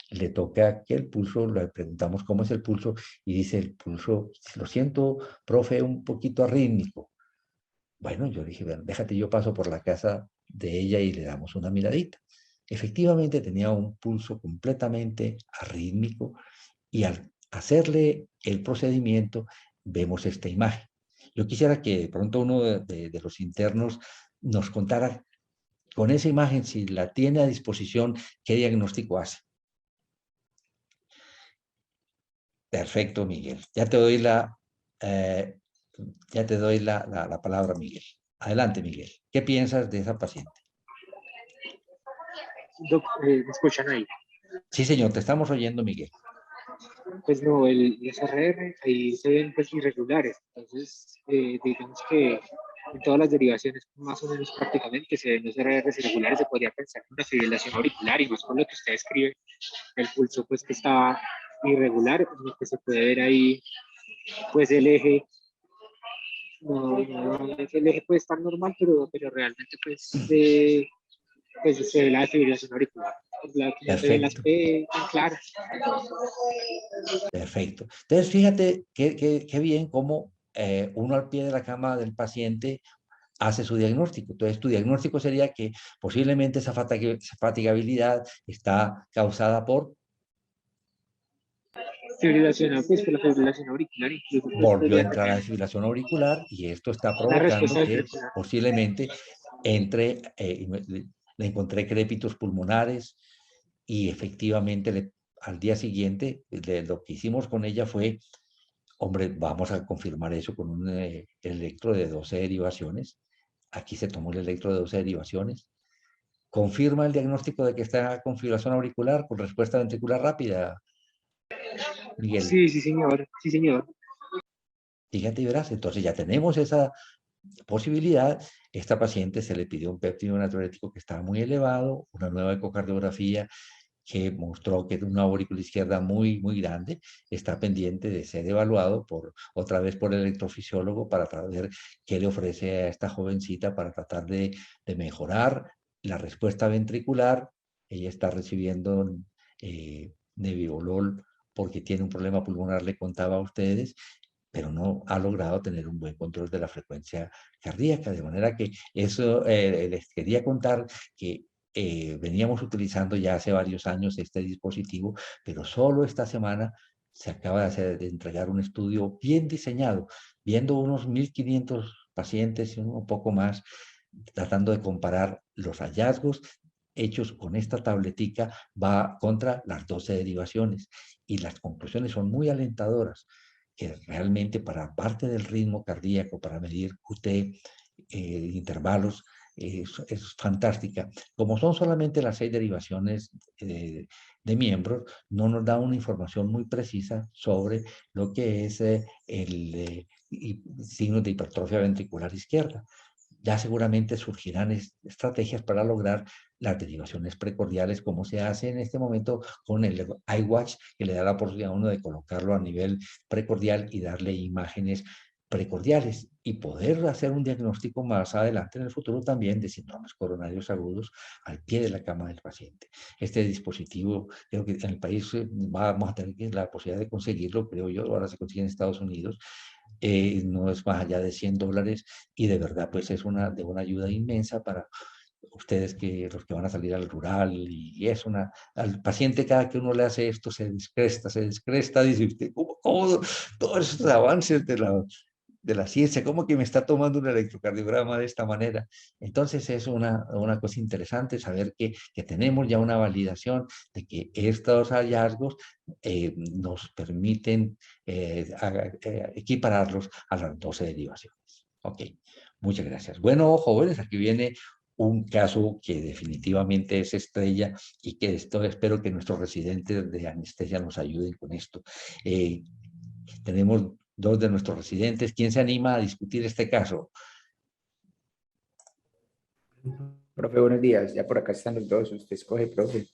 le toca que el pulso, le preguntamos cómo es el pulso y dice el pulso, lo siento, profe, un poquito arrítmico. Bueno, yo dije, bueno, déjate, yo paso por la casa de ella y le damos una miradita. Efectivamente tenía un pulso completamente arrítmico y al hacerle el procedimiento vemos esta imagen. Yo quisiera que de pronto uno de los internos nos contara con esa imagen, si la tiene a disposición, qué diagnóstico hace. Perfecto, Miguel. Ya te doy la palabra, Miguel. Adelante, Miguel. ¿Qué piensas de esa paciente? ¿Me escuchan ahí? Sí, señor, te estamos oyendo, Miguel. Pues no, el SRR ahí se ven pues irregulares, entonces digamos que en todas las derivaciones más o menos prácticamente se ven SRRs irregulares, se podría pensar en una fibrilación auricular y más con lo que usted escribe, el pulso pues que está irregular, lo que se puede ver ahí pues el eje, no, el eje puede estar normal, pero realmente pues se ve la fibrilación auricular, no se ven las Perfecto. P tan claras. Perfecto. Entonces, fíjate qué bien cómo uno al pie de la cama del paciente hace su diagnóstico. Entonces, tu diagnóstico sería que posiblemente esa fatigabilidad está causada por Fibrilación, pues por la fibrilación auricular, incluso pues volvió a podría entrar a tener desfibrilación auricular y esto está una respuesta provocando que ventricular. posiblemente entre, le encontré crépitos pulmonares y efectivamente al día siguiente lo que hicimos con ella fue, hombre, vamos a confirmar eso con un electro de 12 derivaciones. Aquí se tomó el electro de 12 derivaciones. Confirma el diagnóstico de que está con fibrilación auricular con respuesta ventricular rápida, Miguel. Sí, sí, señor, sí, señor. Fíjate y verás, entonces ya tenemos esa posibilidad. Esta paciente se le pidió un péptido natriurético que estaba muy elevado, una nueva ecocardiografía que mostró que era una aurícula izquierda muy, muy grande. Está pendiente de ser evaluado otra vez por el electrofisiólogo para ver qué le ofrece a esta jovencita para tratar de mejorar la respuesta ventricular. Ella está recibiendo Nebivolol porque tiene un problema pulmonar, le contaba a ustedes, pero no ha logrado tener un buen control de la frecuencia cardíaca, de manera que eso les quería contar que veníamos utilizando ya hace varios años este dispositivo, pero solo esta semana se acaba de entregar un estudio bien diseñado, viendo unos 1.500 pacientes y un poco más, tratando de comparar los hallazgos hechos con esta tabletica va contra las 12 derivaciones y las conclusiones son muy alentadoras, que realmente para parte del ritmo cardíaco, para medir QT, intervalos, es fantástica. Como son solamente las 6 derivaciones de miembros, no nos da una información muy precisa sobre lo que es el signo de hipertrofia ventricular izquierda. Ya seguramente surgirán estrategias para lograr las derivaciones precordiales, como se hace en este momento con el iWatch, que le da la oportunidad a uno de colocarlo a nivel precordial y darle imágenes precordiales y poder hacer un diagnóstico más adelante en el futuro también de síndromes coronarios agudos al pie de la cama del paciente. Este dispositivo, creo que en el país vamos a tener la posibilidad de conseguirlo, creo yo, ahora se consigue en Estados Unidos, no es más allá de $100 y de verdad pues es de una ayuda inmensa para ustedes que los que van a salir al rural y es al paciente cada que uno le hace esto se descresta, dice usted, ¿cómo todos estos avances de la ciencia, cómo que me está tomando un electrocardiograma de esta manera? Entonces es una cosa interesante saber que tenemos ya una validación de que estos hallazgos nos permiten equipararlos a las 12 derivaciones. Ok, muchas gracias. Bueno, jóvenes, aquí viene un caso que definitivamente es estrella y que espero que nuestros residentes de anestesia nos ayuden con esto. Tenemos 2 de nuestros residentes. ¿Quién se anima a discutir este caso? Profe, buenos días. Ya por acá están los dos. Usted escoge, profe.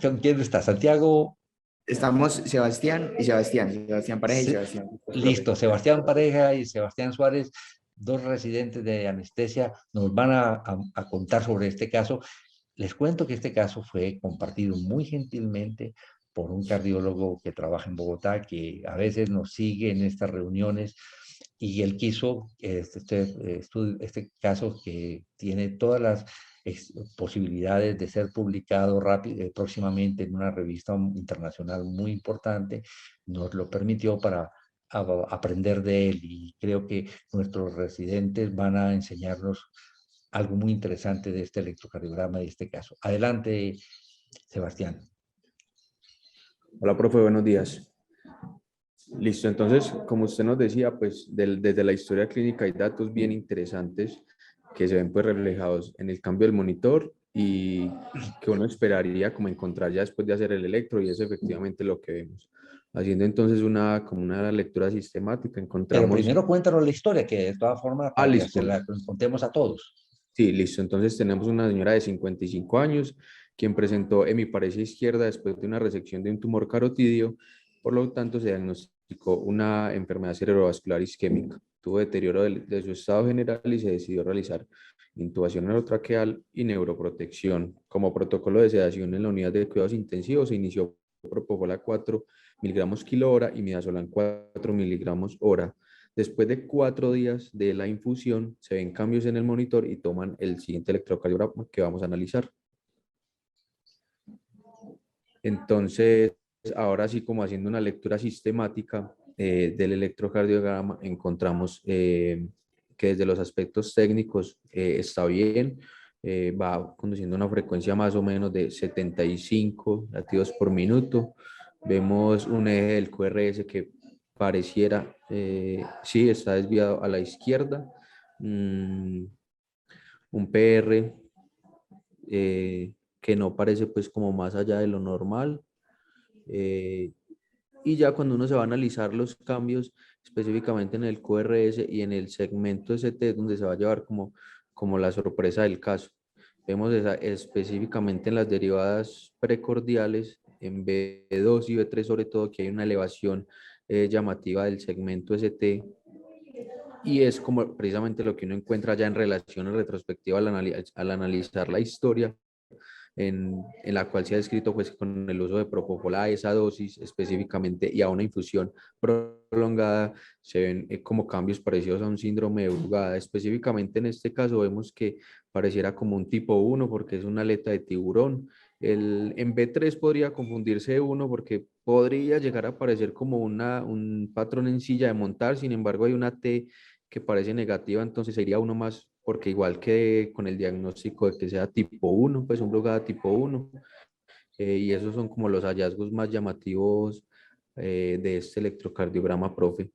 ¿Con quién está? Santiago. Estamos Sebastián y Sebastián. Sebastián Pareja y Sebastián. Profe. Listo, Sebastián Pareja y Sebastián Suárez, 2 residentes de anestesia, nos van a contar sobre este caso. Les cuento que este caso fue compartido muy gentilmente por un cardiólogo que trabaja en Bogotá, que a veces nos sigue en estas reuniones, y él quiso este caso que tiene todas las posibilidades de ser publicado próximamente en una revista internacional muy importante, nos lo permitió para aprender de él, y creo que nuestros residentes van a enseñarnos algo muy interesante de este electrocardiograma de este caso. Adelante, Sebastián. Hola, profe, buenos días. Listo, entonces, como usted nos decía, pues desde la historia clínica hay datos bien interesantes que se ven pues reflejados en el cambio del monitor y que uno esperaría como encontrar ya después de hacer el electro, y es efectivamente lo que vemos. Haciendo entonces como una lectura sistemática, encontramos... Pero primero cuéntanos la historia, que de todas formas para que se la contemos a todos. Sí, listo. Entonces tenemos una señora de 55 años quien presentó hemiparesia izquierda después de una resección de un tumor carotidio. Por lo tanto, se diagnosticó una enfermedad cerebrovascular isquémica. Tuvo deterioro de su estado general y se decidió realizar intubación neurotraqueal y neuroprotección. Como protocolo de sedación en la unidad de cuidados intensivos se inició propofol a 4 miligramos kilo hora y midazolam 4 miligramos hora. Después de 4 días de la infusión, se ven cambios en el monitor y toman el siguiente electrocardiograma que vamos a analizar. Entonces, ahora sí, como haciendo una lectura sistemática del electrocardiograma, encontramos que desde los aspectos técnicos está bien, va conduciendo a una frecuencia más o menos de 75 latidos por minuto. Vemos un eje del QRS que pareciera, sí, está desviado a la izquierda, un PR que no parece pues como más allá de lo normal, y ya cuando uno se va a analizar los cambios específicamente en el QRS y en el segmento ST, donde se va a llevar como la sorpresa del caso. Vemos específicamente en las derivadas precordiales, en B2 y B3 sobre todo, que hay una elevación llamativa del segmento ST, y es como precisamente lo que uno encuentra ya en relación a retrospectiva al analizar la historia, en la cual se ha descrito pues con el uso de propofol a esa dosis específicamente y a una infusión prolongada, se ven como cambios parecidos a un síndrome de Brugada. Específicamente en este caso vemos que pareciera como un tipo 1 porque es una aleta de tiburón. En B3 podría confundirse 1 porque podría llegar a parecer como un patrón en silla de montar, sin embargo hay una T que parece negativa, entonces sería uno más, porque igual que con el diagnóstico de que sea tipo 1, pues un Brugada tipo 1, y esos son como los hallazgos más llamativos de este electrocardiograma, profe.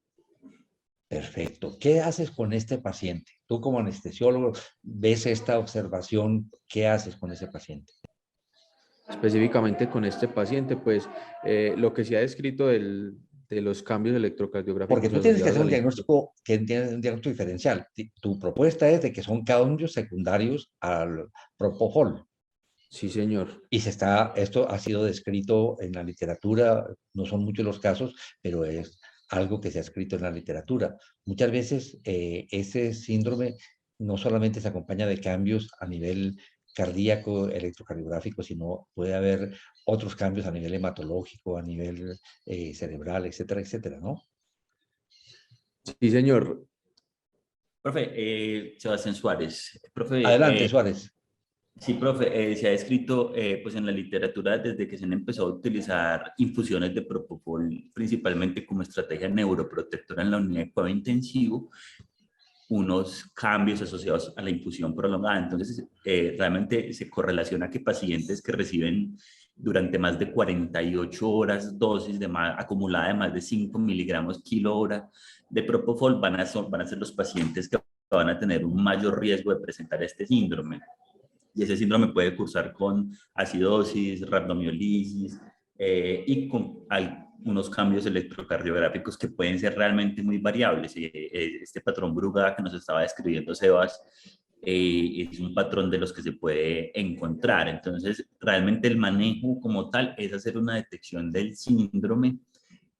Perfecto. ¿Qué haces con este paciente? Tú como anestesiólogo ves esta observación, ¿qué haces con ese paciente? Específicamente con este paciente, pues lo que se ha descrito de los cambios Porque electrocardiográficos tú tienes que asociados hacer a un la diagnóstico que tiene un diagnóstico diferencial. Tu propuesta es de que son cambios secundarios al propofol. Sí, señor. Y esto ha sido descrito en la literatura, no son muchos los casos, pero es algo que se ha escrito en la literatura. Muchas veces ese síndrome no solamente se acompaña de cambios a nivel cardíaco, electrocardiográfico, sino puede haber otros cambios a nivel hematológico, a nivel cerebral, etcétera, etcétera, ¿no? Sí, señor. Profe, Sebastián Suárez. Profe, Adelante, Suárez. sí, profe, se ha descrito pues en la literatura desde que se han empezado a utilizar infusiones de propofol, principalmente como estrategia neuroprotectora en la unidad de cuidado intensivo, unos cambios asociados a la infusión prolongada. Entonces, realmente se correlaciona que pacientes que reciben durante más de 48 horas dosis acumulada de más de 5 miligramos kilo hora de propofol van a ser los pacientes que van a tener un mayor riesgo de presentar este síndrome. Y ese síndrome puede cursar con acidosis, rhabdomiolisis y con unos cambios electrocardiográficos que pueden ser realmente muy variables. Este patrón Brugada que nos estaba describiendo Sebas es un patrón de los que se puede encontrar. Entonces, realmente el manejo como tal es hacer una detección del síndrome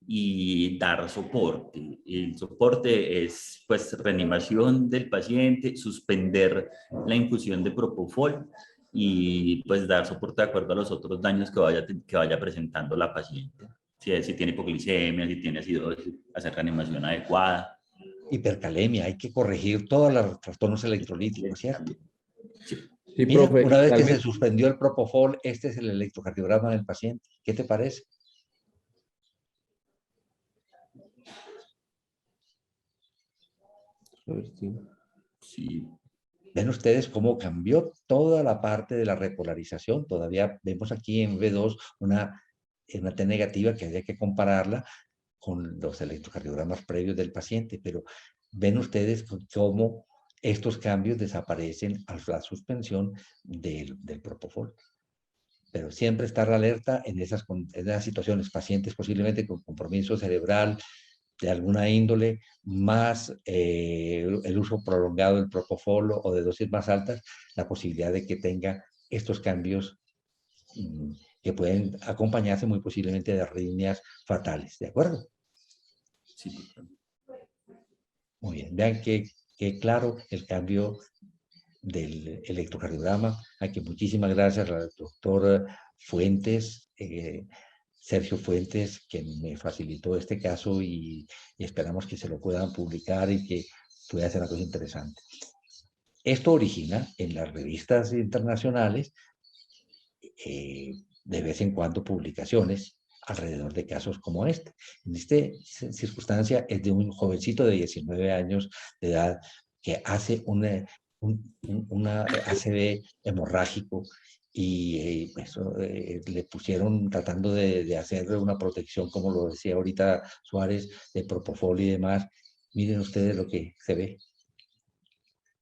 y dar soporte. El soporte es pues reanimación del paciente, suspender la infusión de propofol y pues dar soporte de acuerdo a los otros daños que vaya presentando la paciente. Si tiene hipoglicemia, si tiene acidosis, hacer reanimación adecuada. Hipercalemia, hay que corregir todos los trastornos electrolíticos, ¿cierto? Sí. Sí, Mira, profe. una vez que se Realmente, suspendió el propofol, este es el electrocardiograma del paciente. ¿Qué te parece? Sí. Ven ustedes cómo cambió toda la parte de la repolarización. Todavía vemos aquí en V2 una T negativa que habría que compararla con los electrocardiogramas previos del paciente, pero ven ustedes cómo estos cambios desaparecen a la suspensión del propofol. Pero siempre estar alerta en esas situaciones, pacientes posiblemente con compromiso cerebral de alguna índole, más el uso prolongado del propofol o de dosis más altas, la posibilidad de que tenga estos cambios que pueden acompañarse muy posiblemente de arritmias fatales, ¿de acuerdo? Sí. Muy bien, vean que claro el cambio del electrocardiograma. Aquí muchísimas gracias al doctor Fuentes, Sergio Fuentes, que me facilitó este caso y esperamos que se lo puedan publicar y que pueda ser una cosa interesante. Esto origina en las revistas internacionales de vez en cuando publicaciones alrededor de casos como este. En esta circunstancia es de un jovencito de 19 años de edad que hace una ACV hemorrágico y le pusieron tratando de hacer una protección, como lo decía ahorita Suárez, de propofol y demás. Miren ustedes lo que se ve.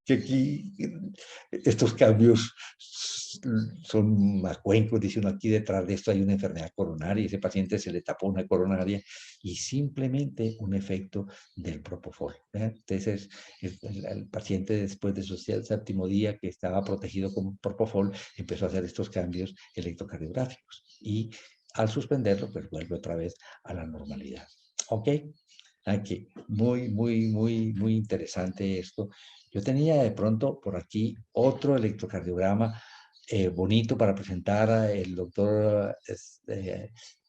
Que aquí estos cambios son macuencos, dice uno, aquí detrás de esto hay una enfermedad coronaria, ese paciente se le tapó una coronaria y simplemente un efecto del propofol. Entonces, el paciente después de su séptimo día que estaba protegido con propofol, empezó a hacer estos cambios electrocardiográficos y al suspenderlo, pues vuelve otra vez a la normalidad. ¿Ok? Aquí, muy interesante esto. Yo tenía de pronto por aquí otro electrocardiograma bonito para presentar. El doctor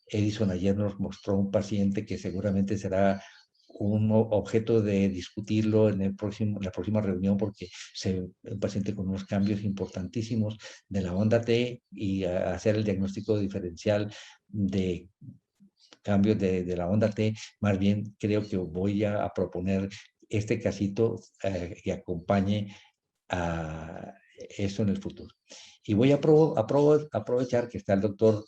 Edison ayer nos mostró un paciente que seguramente será un objeto de discutirlo en la próxima reunión porque un paciente con unos cambios importantísimos de la onda T y hacer el diagnóstico diferencial de cambios de la onda T. Más bien creo que voy a proponer este casito que acompañe a eso en el futuro. Y voy a aprovechar que está el doctor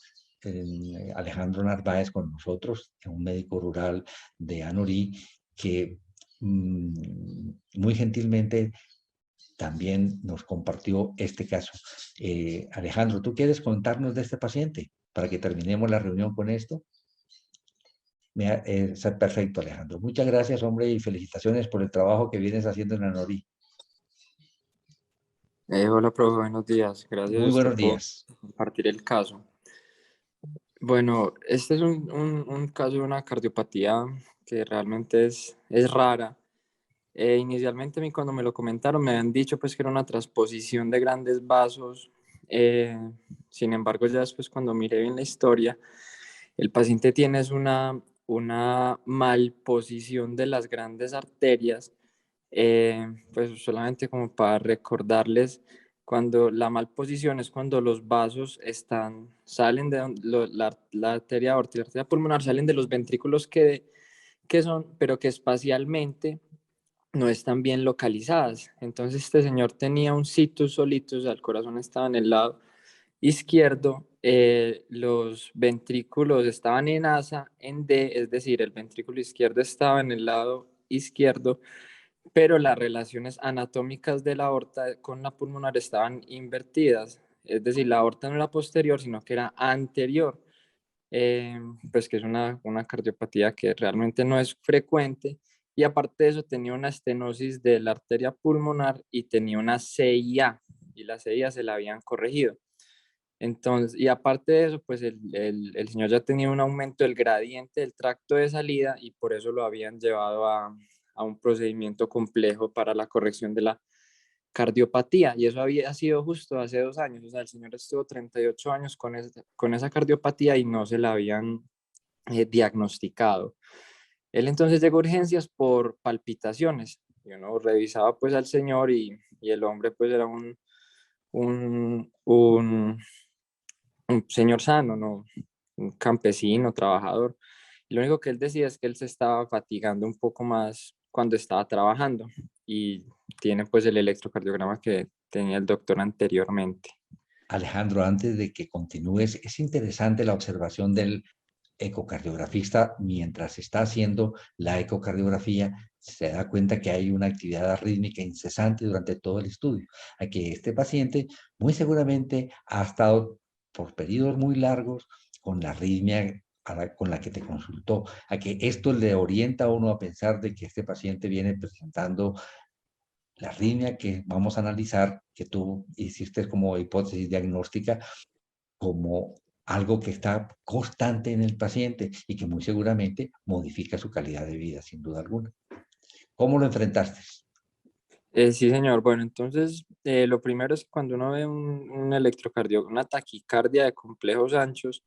Alejandro Narváez con nosotros, un médico rural de Anorí, que muy gentilmente también nos compartió este caso. Alejandro, ¿tú quieres contarnos de este paciente para que terminemos la reunión con esto? Perfecto, Alejandro. Muchas gracias, hombre, y felicitaciones por el trabajo que vienes haciendo en ANORI. Hola, profe, buenos días. Gracias Muy a usted buenos por días. compartir el caso. Bueno, este es un caso de una cardiopatía que realmente es rara. Inicialmente a mí cuando me lo comentaron me habían dicho pues que era una transposición de grandes vasos. Sin embargo, ya después cuando miré bien la historia, el paciente tiene una malposición de las grandes arterias. Pues solamente como para recordarles, cuando la malposición es cuando los vasos salen de la arteria aorta y la arteria pulmonar salen de los ventrículos que son, pero que espacialmente no están bien localizadas. Entonces este señor tenía un situs solitus, el corazón estaba en el lado izquierdo, los ventrículos estaban en asa, en D, es decir, el ventrículo izquierdo estaba en el lado izquierdo, pero las relaciones anatómicas de la aorta con la pulmonar estaban invertidas, es decir, la aorta no era posterior, sino que era anterior, pues que es una cardiopatía que realmente no es frecuente, y aparte de eso tenía una estenosis de la arteria pulmonar y tenía una CIA, y la CIA se la habían corregido. Entonces, y aparte de eso, pues el señor ya tenía un aumento del gradiente del tracto de salida y por eso lo habían llevado a un procedimiento complejo para la corrección de la cardiopatía. Y eso había sido justo hace 2 años. O sea, el señor estuvo 38 años con esa cardiopatía y no se la habían diagnosticado. Él entonces llegó a urgencias por palpitaciones. Y uno revisaba pues al señor y el hombre pues era un, un un señor sano, ¿no? Un campesino, trabajador. Y lo único que él decía es que él se estaba fatigando un poco más cuando estaba trabajando y tiene pues el electrocardiograma que tenía el doctor anteriormente. Alejandro, antes de que continúes, es interesante la observación del ecocardiografista mientras está haciendo la ecocardiografía. Se da cuenta que hay una actividad arrítmica incesante durante todo el estudio, a que este paciente muy seguramente ha estado por periodos muy largos con la arritmia con la que te consultó, a que esto le orienta a uno a pensar de que este paciente viene presentando la arritmia que vamos a analizar, que tú hiciste como hipótesis diagnóstica, como algo que está constante en el paciente y que muy seguramente modifica su calidad de vida, sin duda alguna. ¿Cómo lo enfrentaste? Sí, señor. Bueno, entonces lo primero es que cuando uno ve un electrocardiograma, una taquicardia de complejos anchos,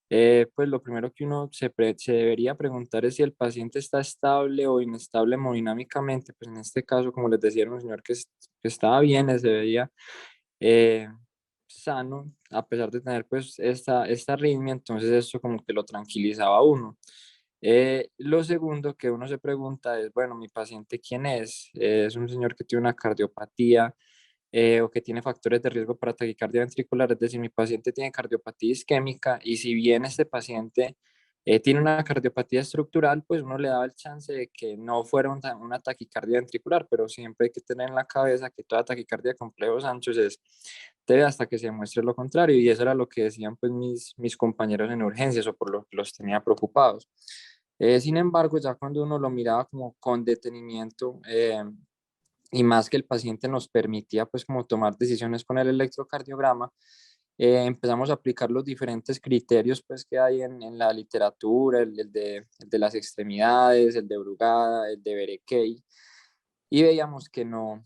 pues lo primero que uno se debería preguntar es si el paciente está estable o inestable hemodinámicamente. Pues en este caso, como les decía, era un señor que estaba bien, se veía eh, sano, a pesar de tener pues esta arritmia, entonces eso como que lo tranquilizaba a uno. Lo segundo que uno se pregunta es, bueno, ¿mi paciente quién es? ¿Es un señor que tiene una cardiopatía o que tiene factores de riesgo para taquicardia ventricular? Es decir, mi paciente tiene cardiopatía isquémica y si bien este paciente tiene una cardiopatía estructural, pues uno le daba el chance de que no fuera una taquicardia ventricular, pero siempre hay que tener en la cabeza que toda taquicardia de complejos anchos es TED hasta que se demuestre lo contrario, y eso era lo que decían pues mis compañeros en urgencias o por lo que los tenía preocupados. Sin embargo, ya cuando uno lo miraba como con detenimiento y más que el paciente nos permitía pues como tomar decisiones con el electrocardiograma, empezamos a aplicar los diferentes criterios pues que hay en la literatura, el de las extremidades, el de Brugada, el de Berekei, y veíamos que no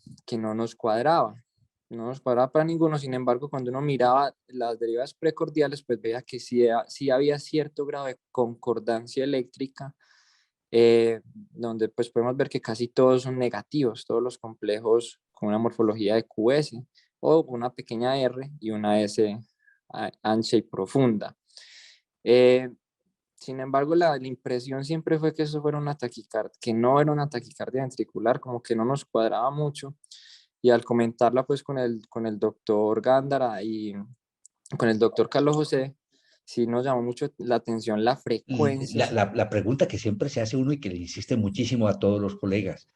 nos cuadraba. No nos cuadraba para ninguno. Sin embargo, cuando uno miraba las derivadas precordiales, pues veía que sí había cierto grado de concordancia eléctrica, donde pues podemos ver que casi todos son negativos, todos los complejos con una morfología de QS o una pequeña R y una S ancha y profunda. Eh, Sin embargo, la impresión siempre fue que eso fuera una taquicardia, que no era una taquicardia ventricular, como que no nos cuadraba mucho. Y al comentarla pues con el doctor Gándara y con el doctor Carlos José, sí nos llamó mucho la atención la frecuencia. La pregunta que siempre se hace uno y que le insiste muchísimo a todos los colegas,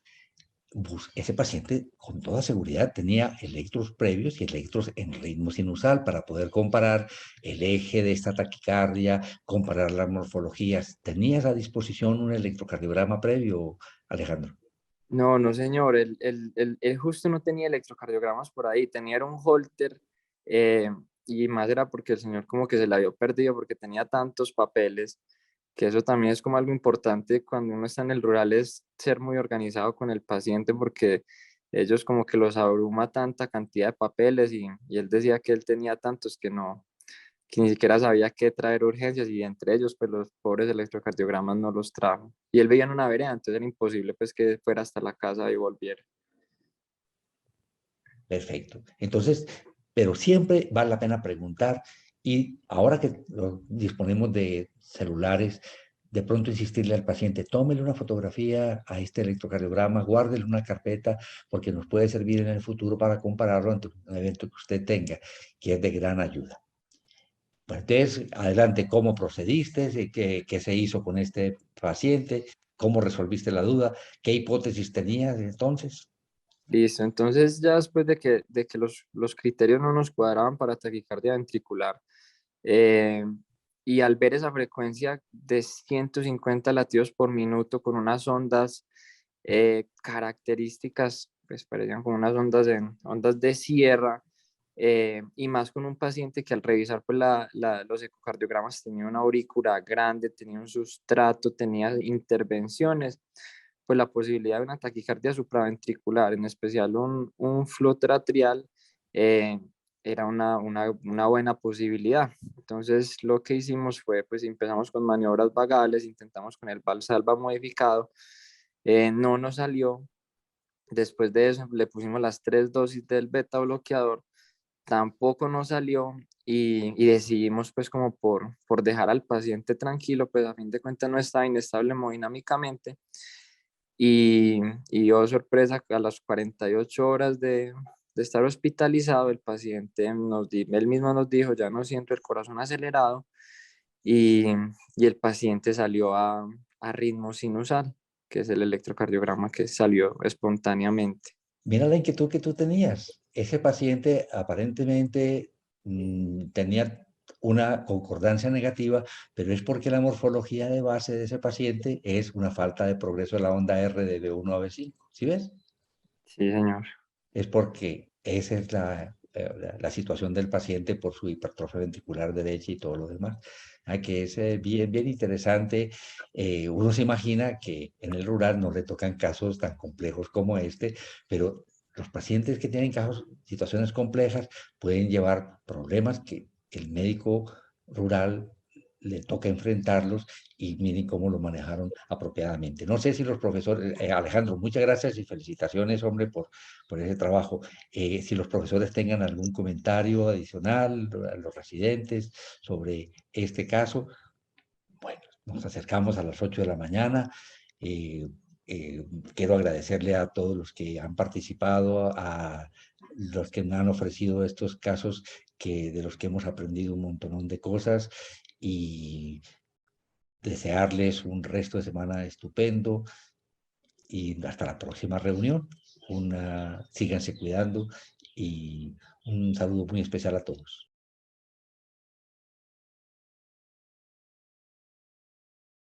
ese paciente con toda seguridad tenía electros previos y electros en ritmo sinusal para poder comparar el eje de esta taquicardia, comparar las morfologías. ¿Tenías a disposición un electrocardiograma previo, Alejandro? No, no, señor, él justo no tenía electrocardiogramas por ahí, tenía era un Holter, y más era porque el señor como que se la había perdido porque tenía tantos papeles, que eso también es como algo importante cuando uno está en el rural, es ser muy organizado con el paciente porque ellos como que los abruma tanta cantidad de papeles y él decía que él tenía tantos que ni siquiera sabía qué traer urgencias y entre ellos pues los pobres electrocardiogramas no los trajo. Y él veía en una vereda, entonces era imposible pues que fuera hasta la casa y volviera. Perfecto. Entonces, pero siempre vale la pena preguntar y ahora que disponemos de celulares, de pronto insistirle al paciente, tómele una fotografía a este electrocardiograma, guárdele una carpeta porque nos puede servir en el futuro para compararlo ante un evento que usted tenga, que es de gran ayuda. Pues entonces, adelante, ¿cómo procediste? ¿Qué se hizo con este paciente? ¿Cómo resolviste la duda? ¿Qué hipótesis tenías entonces? Listo, entonces ya después de que los criterios no nos cuadraban para taquicardia ventricular, eh, y al ver esa frecuencia de 150 latidos por minuto con unas ondas características, pues parecían como unas ondas de sierra, y más con un paciente que al revisar pues, los ecocardiogramas tenía una aurícula grande, tenía un sustrato, tenía intervenciones, pues la posibilidad de una taquicardia supraventricular, en especial un flúter atrial, era una buena posibilidad. Entonces lo que hicimos fue, pues empezamos con maniobras vagales, intentamos con el Valsalva modificado, no nos salió. Después de eso le pusimos las 3 dosis del beta bloqueador, tampoco nos salió y decidimos pues como por dejar al paciente tranquilo, pues a fin de cuentas no estaba inestable hemodinámicamente y, y oh sorpresa, a las 48 horas de estar hospitalizado, el paciente él mismo nos dijo, ya no siento el corazón acelerado y, y el paciente salió a ritmo sinusal, que es el electrocardiograma que salió espontáneamente. Mira la inquietud que tú tenías. Ese paciente aparentemente tenía una concordancia negativa, pero es porque la morfología de base de ese paciente es una falta de progreso de la onda R de B1 a B5. ¿Sí ves? Sí, señor. Es porque esa es la situación del paciente por su hipertrofia ventricular derecha y todo lo demás. Que es bien, bien interesante. Uno se imagina que en el rural no le tocan casos tan complejos como este, pero los pacientes que tienen casos, situaciones complejas pueden llevar problemas que el médico rural le toca enfrentarlos y miren cómo lo manejaron apropiadamente. No sé si los profesores, Alejandro, muchas gracias y felicitaciones, hombre, por ese trabajo. Si los profesores tengan algún comentario adicional, a los residentes sobre este caso, bueno, nos acercamos a las 8 de la mañana. Eh, Quiero agradecerle a todos los que han participado, a los que me han ofrecido estos casos de los que hemos aprendido un montón de cosas y desearles un resto de semana estupendo y hasta la próxima reunión. Síganse cuidando y un saludo muy especial a todos.